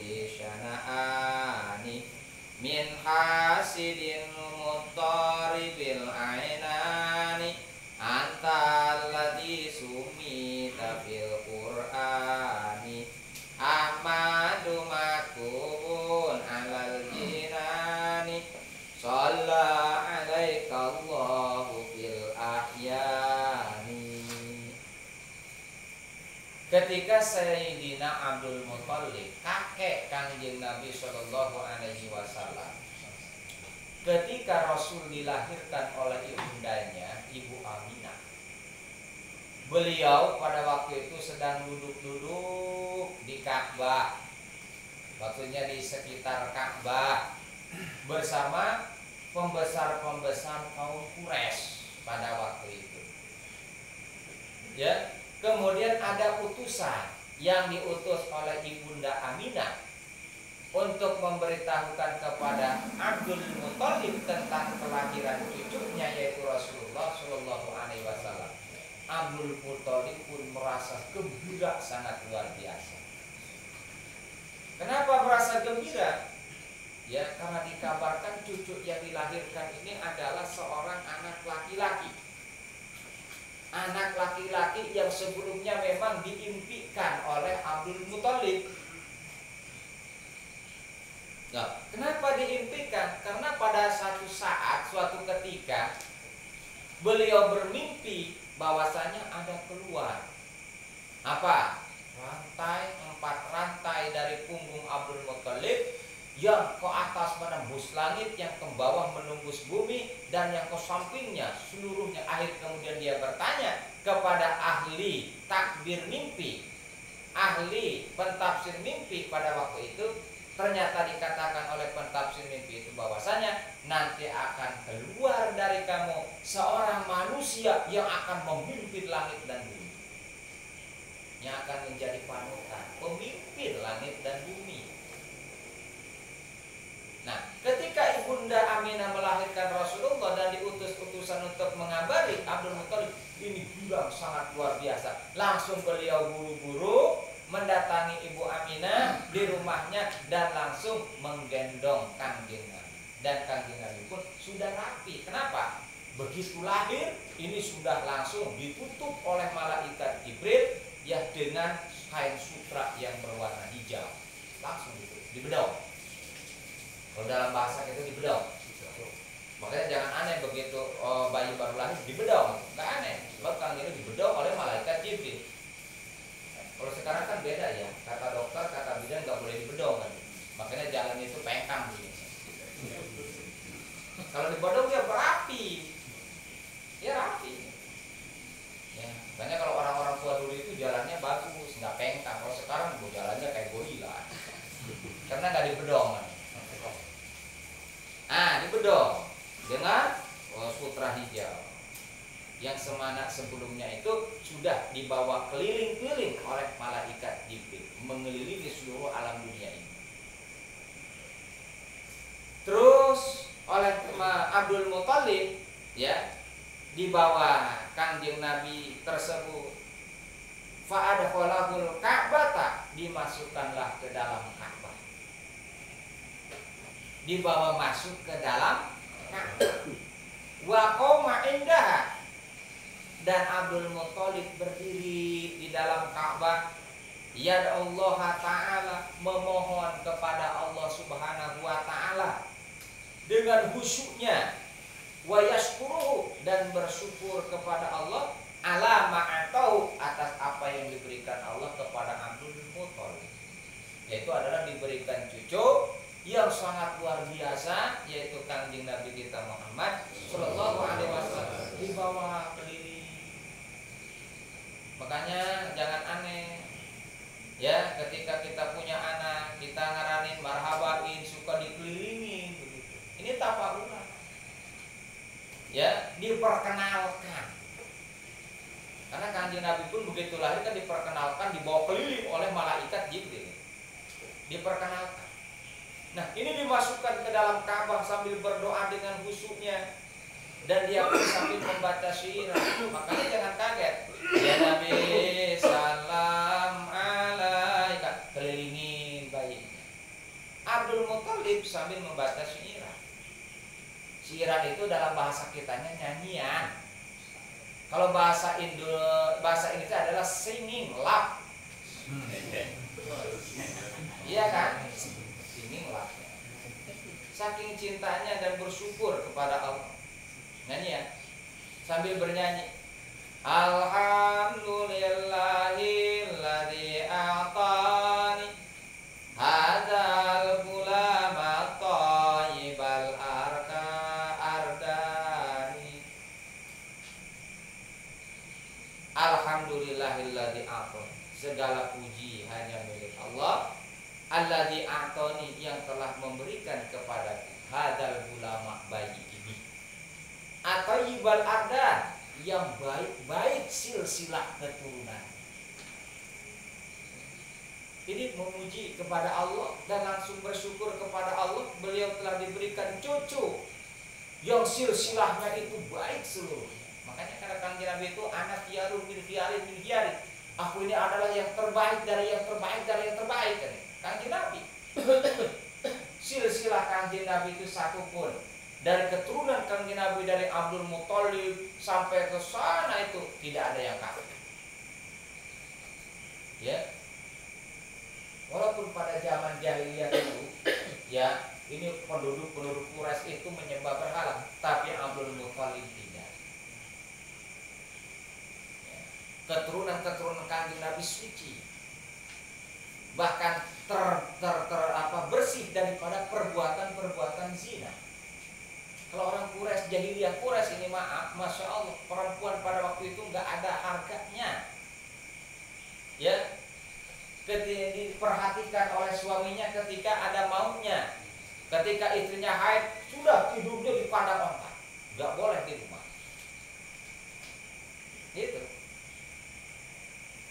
min hasidin muttaribil ainani anta alladhi sumita fil qur'ani ahmadu makubun alal jinani shalla alaika allahu fil ahyani. Ketika Sayyidina Abdul Muthalib, kakek Kanjeng Nabi Shallallahu Alaihi Wasallam, ketika Rasul dilahirkan oleh ibundanya, Ibu Aminah, beliau pada waktu itu sedang duduk-duduk di Ka'bah, waktunya di sekitar Ka'bah, bersama pembesar-pembesar kaum Quraisy pada waktu itu. Ya. Kemudian ada utusan yang diutus oleh Ibunda Aminah untuk memberitahukan kepada Abdul Muthalib tentang kelahiran cucunya yaitu Rasulullah Shallallahu Alaihi Wasallam. Abdul Muthalib pun merasa gembira sangat luar biasa. Kenapa merasa gembira? Ya karena dikabarkan cucu yang dilahirkan ini adalah seorang anak laki-laki. Anak laki-laki yang sebelumnya memang diimpikan oleh Abdul Muthalib. Nah, kenapa diimpikan? Karena pada suatu ketika beliau bermimpi bahwasanya ada keluar apa? Empat rantai dari punggung Abdul Muthalib yang ke atas menembus langit, yang ke bawah menembus bumi, dan yang ke sampingnya seluruhnya. Akhir kemudian dia bertanya kepada ahli takbir mimpi, ahli pentafsir mimpi pada waktu itu. Ternyata dikatakan oleh pentafsir mimpi itu bahwasanya nanti akan keluar dari kamu seorang manusia yang akan memimpin langit dan bumi, yang akan menjadi panutan, pemimpin langit dan bumi. Nah, ketika Ibunda Aminah melahirkan Rasulullah dan diutus utusan untuk mengabari Abdul Muthalib, ini bilang sangat luar biasa. Langsung beliau buru-buru mendatangi Ibu Aminah di rumahnya dan langsung menggendong Kanjeng Nabi. Dan Kanjeng Nabi pun sudah rapi. Kenapa? Begitu lahir, ini sudah langsung ditutup oleh malaikat Jibril ya dengan kain sutra yang berwarna hijau. Langsung dibedong. Kalau dalam bahasa itu dibedong. Makanya jangan aneh begitu bayi baru lahir dibedong, nggak aneh. Sebab kali ini dibedong oleh malaikat Jibril. Kalau sekarang kan beda ya, kata dokter, kata bidan nggak boleh dibedong kan. Makanya jalan itu pengkang begini. Kalau dibedong ya berapi, ya rapi. Ya, makanya kalau orang-orang tua dulu itu jalannya bagus, nggak pengkang. Kalau sekarang jalannya kayak gorila, karena nggak dibedong kan. Dibedong dengan sutra hijau. Yang semana sebelumnya itu sudah dibawa keliling-keliling oleh malaikat Jibril, mengelilingi seluruh alam dunia ini. Terus oleh Abdul Muthalib ya, dibawa Kanjeng Nabi tersebut, fa'adkhalahul Ka'bata, dimasukkanlah ke dalam Ka'bah, dibawa masuk ke dalam Ka'bah. Wa qoma indaha, dan Abdul Muthalib berdiri di dalam Ka'bah, yad'allah ta'ala, memohon kepada Allah Subhanahu wa ta'ala dengan khusyuknya, wa yashkuruhu, dan bersyukur kepada Allah ala ma'atau, atas apa yang diberikan Allah kepada Abdul Muthalib, yaitu adalah diberikan cucu yang sangat luar biasa, yaitu Kanjeng Nabi kita Muhammad sallallahu alaihi wasallam, dibawa keliling. Makanya jangan aneh ya, ketika kita punya anak, kita ngaranin marhabain, suka dikelilingin begitu. Ini tapahulah ya, diperkenalkan. Karena Kanjeng Nabi pun begitu lahir kan diperkenalkan, dibawa keliling oleh malaikat Jibril, diperkenalkan. Nah, ini dimasukkan ke dalam Ka'bah sambil berdoa dengan khusyuknya, dan dia pun sambil membaca syiar. Makanya jangan kaget, ya Nabi salam alaika, kelilingin bayinya. Abdul Muthalib sambil membaca syiar. Syiar itu dalam bahasa kitanya nyanyian. Kalau bahasa ini adalah singing, lap. Iya kan? Singing, lap. Saking cintanya dan bersyukur kepada Allah. Nyanyi ya, sambil bernyanyi, alhamdulillahilladzi a'tani hadzal gulama thayyibal ardani. Alhamdulillahilladzi a'tani, segala puji hanya milik Allah, alladzi a'tani, yang telah memberikan kepadaku, hadzal gulama, bayi ini, atau yibal ardan, yang baik-baik silsilah keturunan. Ini memuji kepada Allah dan langsung bersyukur kepada Allah, beliau telah diberikan cucu yang silsilahnya itu baik seluruhnya. Makanya kata Kanjeng Nabi itu, anak yarun min khiyarin min khiyarin, aku ini adalah yang terbaik dari yang terbaik dari yang terbaik. Kanjeng Nabi silsilah Kanjeng Nabi itu satu pun, dari keturunan Kanjeng Nabi, dari Abdul Muthalib sampai ke sana itu tidak ada yang kafir. Ya. Walaupun pada zaman jahiliyah itu ya, ini penduduk Quraisy itu menyembah berhala, tapi Abdul Muthalib tidak. Ya. Keturunan Kanjeng Nabi suci. Bahkan bersih daripada perbuatan zina. Kalau orang Quraisy, jahiliyah Quraisy ini, maaf, masya Allah, perempuan pada waktu itu nggak ada harganya. Ya, ketika diperhatikan oleh suaminya ketika ada maunya, ketika istrinya haid, sudah tidurnya di kandang onta, nggak boleh di rumah. Itu.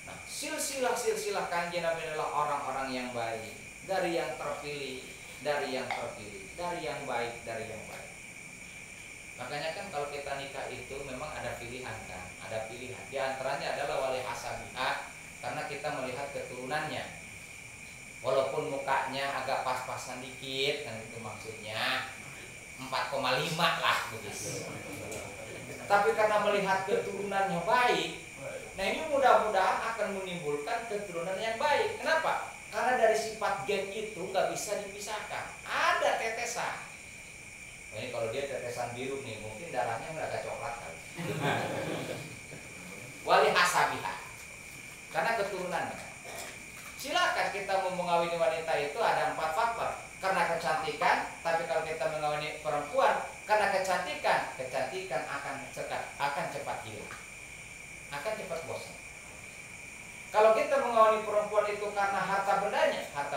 Nah, silsilah Kanjeng Nabi adalah orang-orang yang baik, dari yang terpilih, dari yang baik, dari yang baik. Makanya kan kalau kita nikah itu memang ada pilihan kan, ada pilihan. Di antaranya adalah wali hasabiha, karena kita melihat keturunannya. Walaupun mukanya agak pas-pasan dikit, kan itu maksudnya 4,5 lah begitu. Tapi karena melihat keturunannya baik, nah ini mudah-mudahan akan menimbulkan keturunan yang baik. Kenapa? Karena dari sifat gen itu nggak bisa dipisahkan. Ada tetesan. Ini kalau dia tetesan biru nih, mungkin darahnya agak coklat kan. Wali hasabiha, karena keturunannya. Silakan kita mau mengawini wanita itu ada 4 faktor. Karena kecantikan, tapi kalau kita mengawini perempuan karena kecantikan akan cepat hilang, akan cepat bosan. Kalau kita mengawini perempuan itu karena harta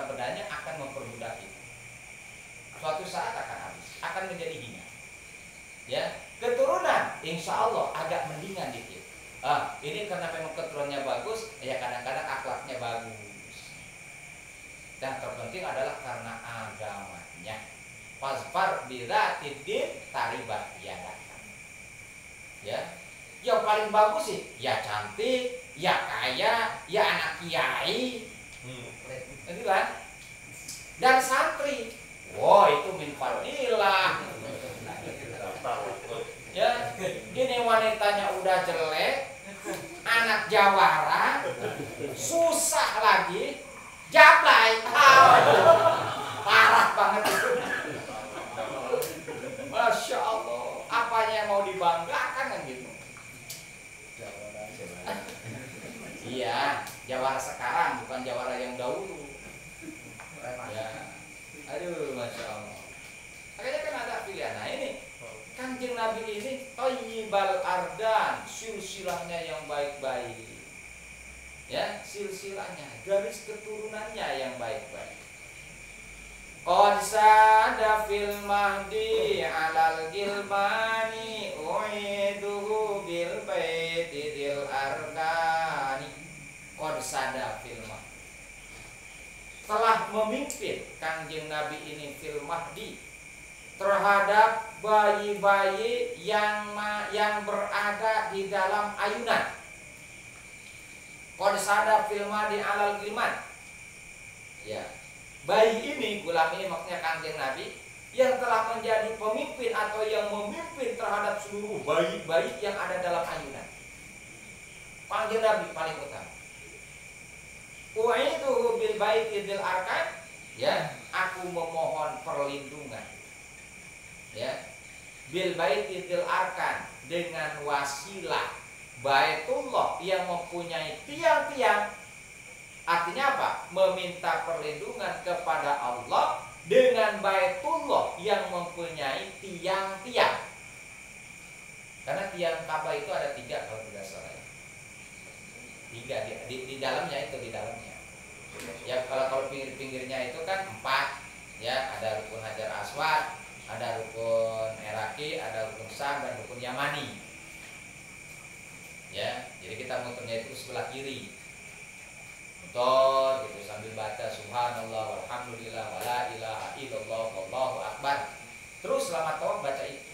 bendanya akan memperbudak kita. Suatu saat akan habis, akan menjadi hina. Ya, keturunan insya Allah agak mendingan dikit. Ini karena memang keturunannya bagus, ya kadang-kadang akhlaknya bagus. Dan terpenting adalah karena agamanya. Fasfar bidzatid taribat yadaka. Ya. Yang paling bagus sih, ya cantik, ya kaya, ya anak kiai. Itu kan? Dan santri. Wow, itu min fadilah. Ya, ini wanitanya udah jelek, anak jawara, susah lagi, jablay, parah banget itu. Masya Allah, apanya yang mau dibanggakan kan gitu? Iya, jawara sekarang bukan jawara yang dahulu. Ya, aduh, Masya Allah. Makanya kan ada pilihan. Nah ini Kanjeng Nabi ini thayyibal ardan, silsilahnya yang baik-baik. Ya, silsilahnya, garis keturunannya yang baik-baik. Qad sada fil mahdi alal gilmani uiduhu bil baiti dil arkani. Qad sada fil mahdi, telah memimpin Kanjeng Nabi ini fil mahdi terhadap bayi-bayi yang berada di dalam ayunan. Qad sada fil mahdi alal gilman. Ya. Bayi ini, gulam ini maksudnya Kanjeng Nabi yang telah menjadi pemimpin atau yang memimpin terhadap seluruh bayi-bayi yang ada dalam ayunan. Kanjeng Nabi paling utama. U'iduhu bil baiti dzil arkan, ya, aku memohon perlindungan. Ya. Bil baiti dzil arkan, dengan wasilah Baitullah yang mempunyai tiang-tiang. Artinya apa? Meminta perlindungan kepada Allah dengan Baitullah yang mempunyai tiang-tiang. Karena tiang Ka'bah itu ada 3 kalau tidak salah. 3 di dalamnya itu, di dalamnya. Ya kalau pinggir-pinggirnya itu kan 4. Ya, ada rukun Hajar Aswad, ada rukun Iraqi, ada rukun Syam dan rukun Yamani. Ya, jadi kita muternya itu sebelah kiri. Muter gitu sambil baca subhanallah walhamdulillah wala ilaha illallah wallahu akbar. Terus selama tawaf baca itu.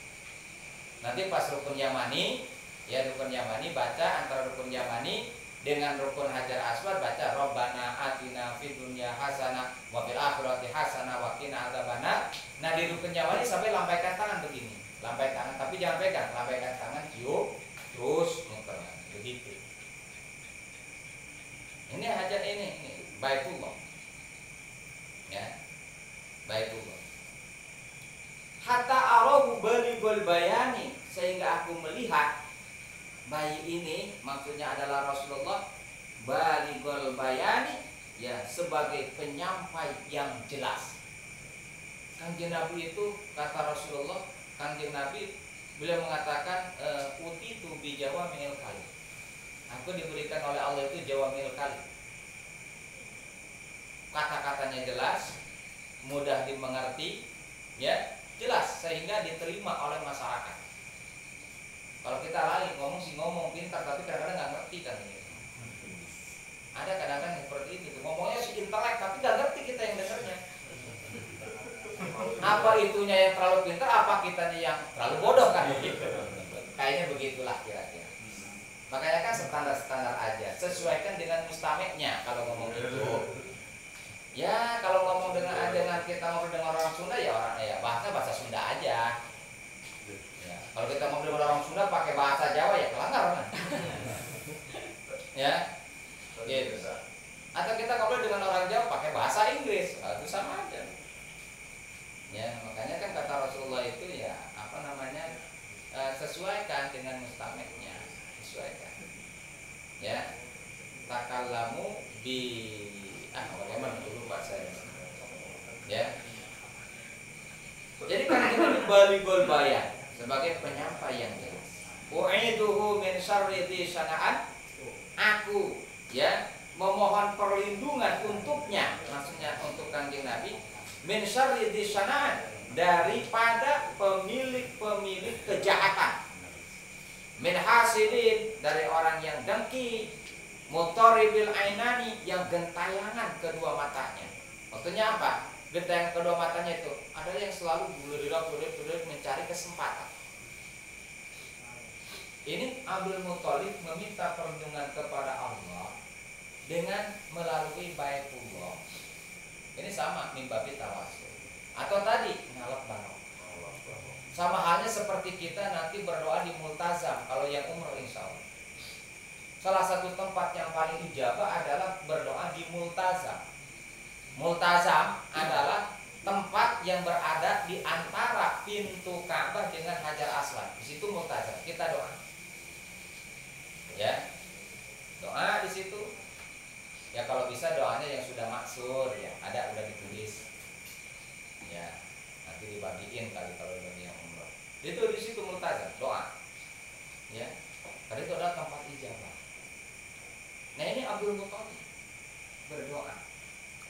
Nanti pas rukun Yamani, ya rukun Yamani baca antara rukun Yamani dengan rukun Hajar Aswad baca Rabbana atina fid dunya hasanah wa fil akhirati hasanah wa qina adzabannar. Nah, di rukun Yamani sampai lambaikan tangan begini. Lambai tangan tapi jangan pegang, lambaikan tangan cium terus muter. Begitu. Ini hajat ini Baitullah. Ya. Baitullah. Hatta arahu baligul bayani, sehingga aku melihat bayi ini maksudnya adalah Rasulullah baligul bayani, ya, sebagai penyampai yang jelas. Kanjeng Nabi itu kata Rasulullah, Kanjeng Nabi beliau mengatakan utitu bi jawami'il kalim. Aku diberikan oleh Allah itu jawami'il kalim. Kata-katanya jelas, mudah dimengerti, ya, jelas sehingga diterima oleh masyarakat. Kalau kita lali ngomong sih ngomong pintar tapi kadang-kadang nggak ngerti kan ini. Ada kadang-kadang seperti itu, ngomongnya sih intelek tapi nggak ngerti kita yang dengarnya. Apa itunya yang terlalu pintar, apa kitanya yang terlalu bodoh kan begitu. Kayaknya begitulah kira-kira. Makanya kan standar-standar aja, sesuaikan dengan mustameknya kalau ngomong itu. Ya, kalau ngomong dengan kita ngobrol dengan orang Sunda ya bahasa Sunda aja. Ya, kalau kita ngobrol dengan orang Sunda pakai bahasa Jawa ya kelanggar kan. Ya. Gitu. Atau kita ngobrol dengan orang Jawa pakai bahasa Inggris, itu sama aja. Ya, makanya kan kata Rasulullah itu ya sesuaikan dengan mustameknya, sesuaikan. Ya. Takallamu bi bagaimana dulu Pak saya. Ya. Jadi kan ini baligul bayan sebagai penyampai yang jelas. U'iduhu min syarri sanaan. Aku, ya, memohon perlindungan untuknya, maksudnya untuk Kanjeng Nabi, min syarri sanaan, daripada pemilik-pemilik kejahatan. min hasidin, dari orang yang dengki, mutoribil ainani, yang gentayangan kedua matanya. Maksudnya apa? Gentayangan kedua matanya itu ada yang selalu bulir mencari kesempatan. Ini Abdul Muthalib meminta perlindungan kepada Allah dengan melalui Baitullah. Ini sama mimbabi tawasul. Atau tadi ngalap barok. Sama halnya seperti kita nanti berdoa di multazam kalau yang umroh insya Allah. Salah satu tempat yang paling ijabah adalah berdoa di multazam. Multazam adalah tempat yang berada di antara pintu Ka'bah dengan Hajar Aswad. Di situ multazam. Kita doa. Ya. Doa di situ. Ya kalau bisa doanya yang sudah maksur ya, ada udah ditulis. Ya. Nanti dibagiin kali kalau bagi yang umroh. Itu di situ multazam, doa. Ya. Karena itu adalah tempat ijabah. Nah, ini Abdul Muthalib berdoa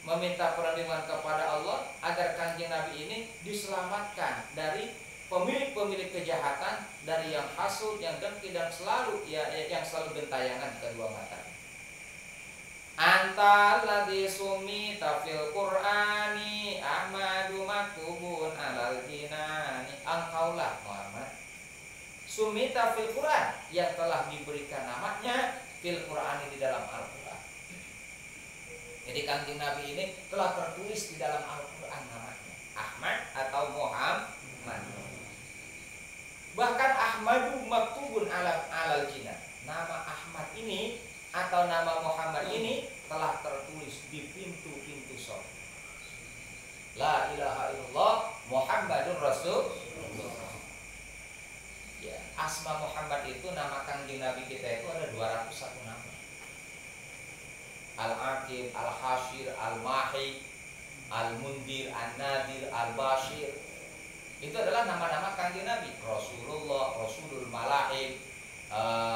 meminta perlindungan kepada Allah agar Kanjeng Nabi ini diselamatkan dari pemilik-pemilik kejahatan, dari yang hasud, yang dengki, dan selalu yang selalu gentayangan kedua matanya. Anta ladzi sumita fil Qur'ani Ahmadu maktubun alal jinani. Engkaulah Muhammad sumita fil Qur'an, yang telah diberikan namanya fil Qur'ani, di dalam Al-Qur'an. Jadi Kanjeng Nabi ini telah tertulis di dalam Al-Qur'an namanya Ahmad atau Muhammad. Bahkan Ahmadu maktubun alal jinan. Nama Ahmad ini atau nama Muhammad ini telah tertulis di pintu-pintu surga. La ilaha illallah Muhammadur Rasulullah. Ya, asma Muhammad itu, nama Kanjeng Nabi kita itu ada 201 nama. Al-Aqib, Al-Hashir, Al-Mahi, Al-Mundir, An-Nadir, Al-Bashir. Itu adalah nama-nama Kanjeng Nabi. Rasulullah, Rasulul Malahim,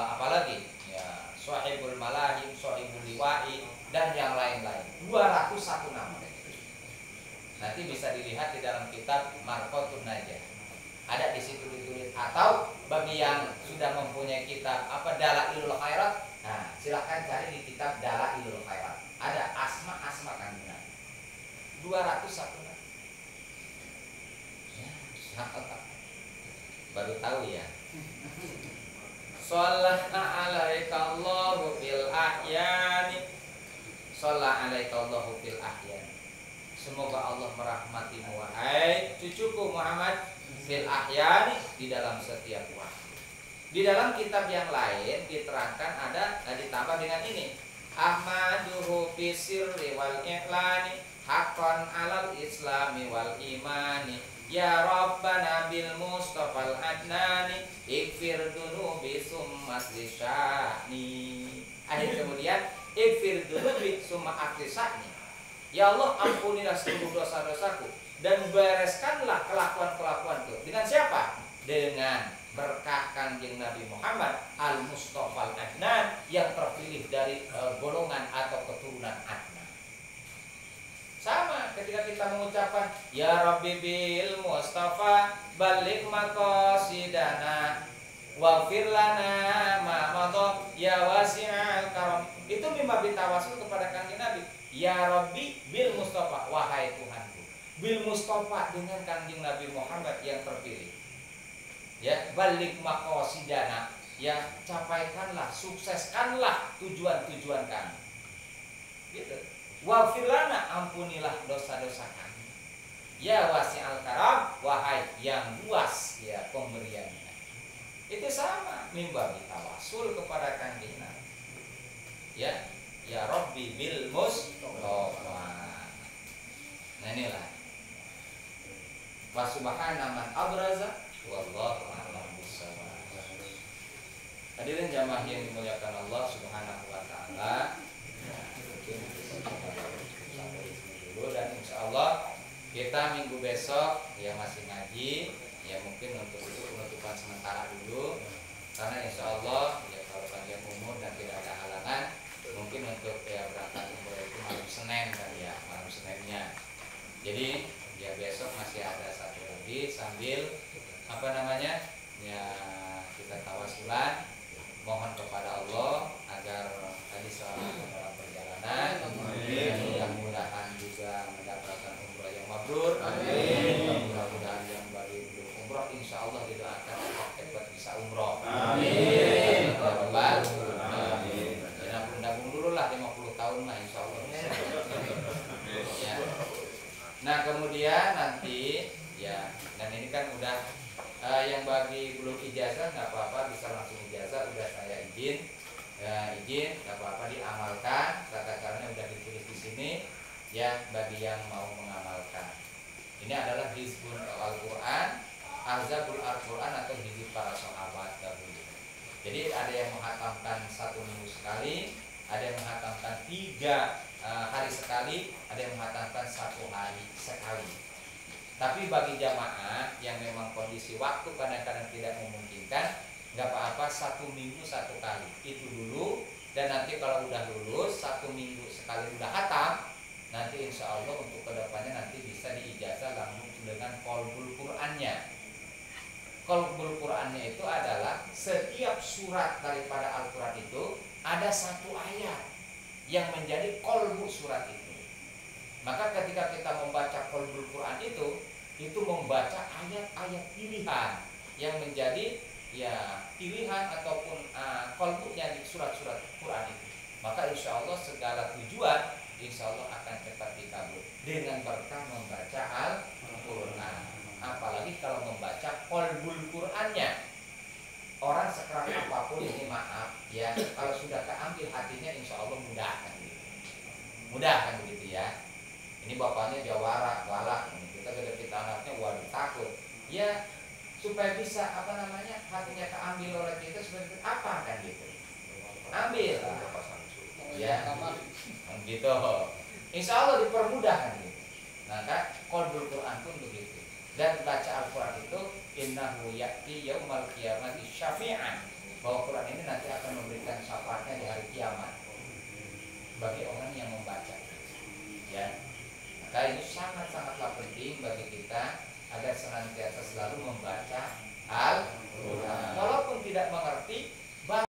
apalagi ya, Sahibul Malahim, Sahibul Liwa'i, dan yang lain-lain. 201 nama. Nanti bisa dilihat di dalam kitab Marqatun Najah. Ada di situ ditulis. Atau bagi yang sudah mempunyai kitab Dalailul Khairat, nah silakan cari di kitab Dalailul Khairat. Ada asma-asma Kanjeng Nabi. 201 nama. Ya, baru tahu ya. Shallallahu alaikallahu fil ahyani. Shallallahu alaikallahu fil ahyani. Semoga Allah merahmatimu wahai cucuku Muhammad fil ahyani, di dalam setiap waktu. Di dalam kitab yang lain diterangkan ada ditambah dengan ini. Ahmaduhu fisirri wal i'lani haqqan 'alal islami wal imani. Ya Rabbana bil Mustafal Adnani ikfir dunubi summa lisyani. Ayat kemudian ikfir dunubi summa lisyani. Ya Allah, ampunilah seluruh dosa-dosaku dan bereskanlah kelakuan-kelakuanku. Dengan siapa? Dengan berkah Kanjeng Nabi Muhammad Al-Mustafal Adnan, yang terpilih dari golongan atau keturunan Adnan. Sama ketika kita mengucapkan Ya Rabbi bil Mustafa balik maqasidana waghfir lana ma madha ya wasi'al karam. Itu mimbabi tawasul kepada Kanjeng Nabi. Ya Rabbi bil Mustafa, wahai Tuhanku, bil Mustafa, dengan Kanjeng Nabi Muhammad yang terpilih. Ya, balik maqasidana, ya capaikanlah, sukseskanlah tujuan-tujuan kami. Gitu. Waghfir lana, ampunilah dosa-dosa kami. Ya wasi'al karam, wahai yang luas ya pemberiannya. Itu sama mimbabi tawasul kepada Kanjeng Nabi. Ya, ya Rabbi bil Mustafa. Nah inilah. Wa subhana man abraza wallahu a'lam bissawab. Hadirin jamaah yang dimuliakan Allah Subhanahu wa taala. Sampai sini dulu, dan insya Allah kita minggu besok ya masih ngaji ya, mungkin untuk itu penutupan sementara dulu, karena insya Allah ya kalau panjang umur dan tidak ada halangan, mungkin untuk ya berangkat umroh itu malam Senin kan ya, malam Seninnya. Jadi ya besok masih ada satu lagi sambil ya kita tawasulan, mohon kepada Allah agar tadi selamat dalam perjalanan. Dan mudah-mudahan juga mendapatkan umroh yang mabrur. Mudah-mudahan yang bagi belum umroh insya Allah didoakan hebat bisa umroh. Amin. Ya, nabung dulu lah 50 tahun mah insya Allah. Ya. Nah kemudian nanti ya, dan ini kan udah yang bagi belum ijazah nggak apa-apa, bisa langsung ijazah, udah saya izin, izin nggak apa-apa diamalkan, tata caranya udah ditulis di sini ya bagi yang mau mengamalkan. Ini adalah hizbul Al-Quran, azabul Al-Quran atau hizib para sahabat dahulu. Jadi ada yang menghatamkan 1 minggu sekali, ada yang menghatamkan 3 hari sekali, ada yang menghatamkan 1 hari sekali. Tapi bagi jamaah yang memang kondisi waktu kadang-kadang tidak memungkinkan, nggak apa-apa 1 minggu 1 kali itu dulu. Dan nanti kalau udah lulus 1 minggu sekali udah hatam, nanti insya Allah untuk kedepannya nanti bisa diijazah langsung dengan qalbul Qur'annya. Qalbul Qur'annya itu adalah setiap surat daripada Al-Quran itu ada 1 ayat yang menjadi qalbu surat itu. Maka ketika kita membaca qalbul Quran itu membaca ayat-ayat pilihan yang menjadi ya pilihan ataupun qalbunya di surat-surat Quran itu. Maka insya Allah segala tujuan insya Allah akan cepat dikabul dengan berkah membaca Al-Quran. Apalagi kalau membaca qalbul Qurannya. Orang sekeras apapun ini maaf ya, kalau sudah keambil hatinya insya Allah mudah kan gitu. Mudah kan begitu ya. Ini bapaknya jawara, galak, kita anaknya waduh takut. Ya supaya bisa hatinya keambil oleh kita seperti apa kan gitu. Ambil ya gitu. Insya Allah dipermudah kan gitu. Maka qalbul Quran pun begitu. Dan baca Al-Quran itu innahu ya'ti yaumal qiyamati syafi'an, bahwa Quran ini nanti akan memberikan syafaatnya di hari kiamat bagi orang yang membaca ya. Maka ini sangat-sangatlah penting bagi kita agar senantiasa selalu membaca Al-Quran. Walaupun tidak mengerti,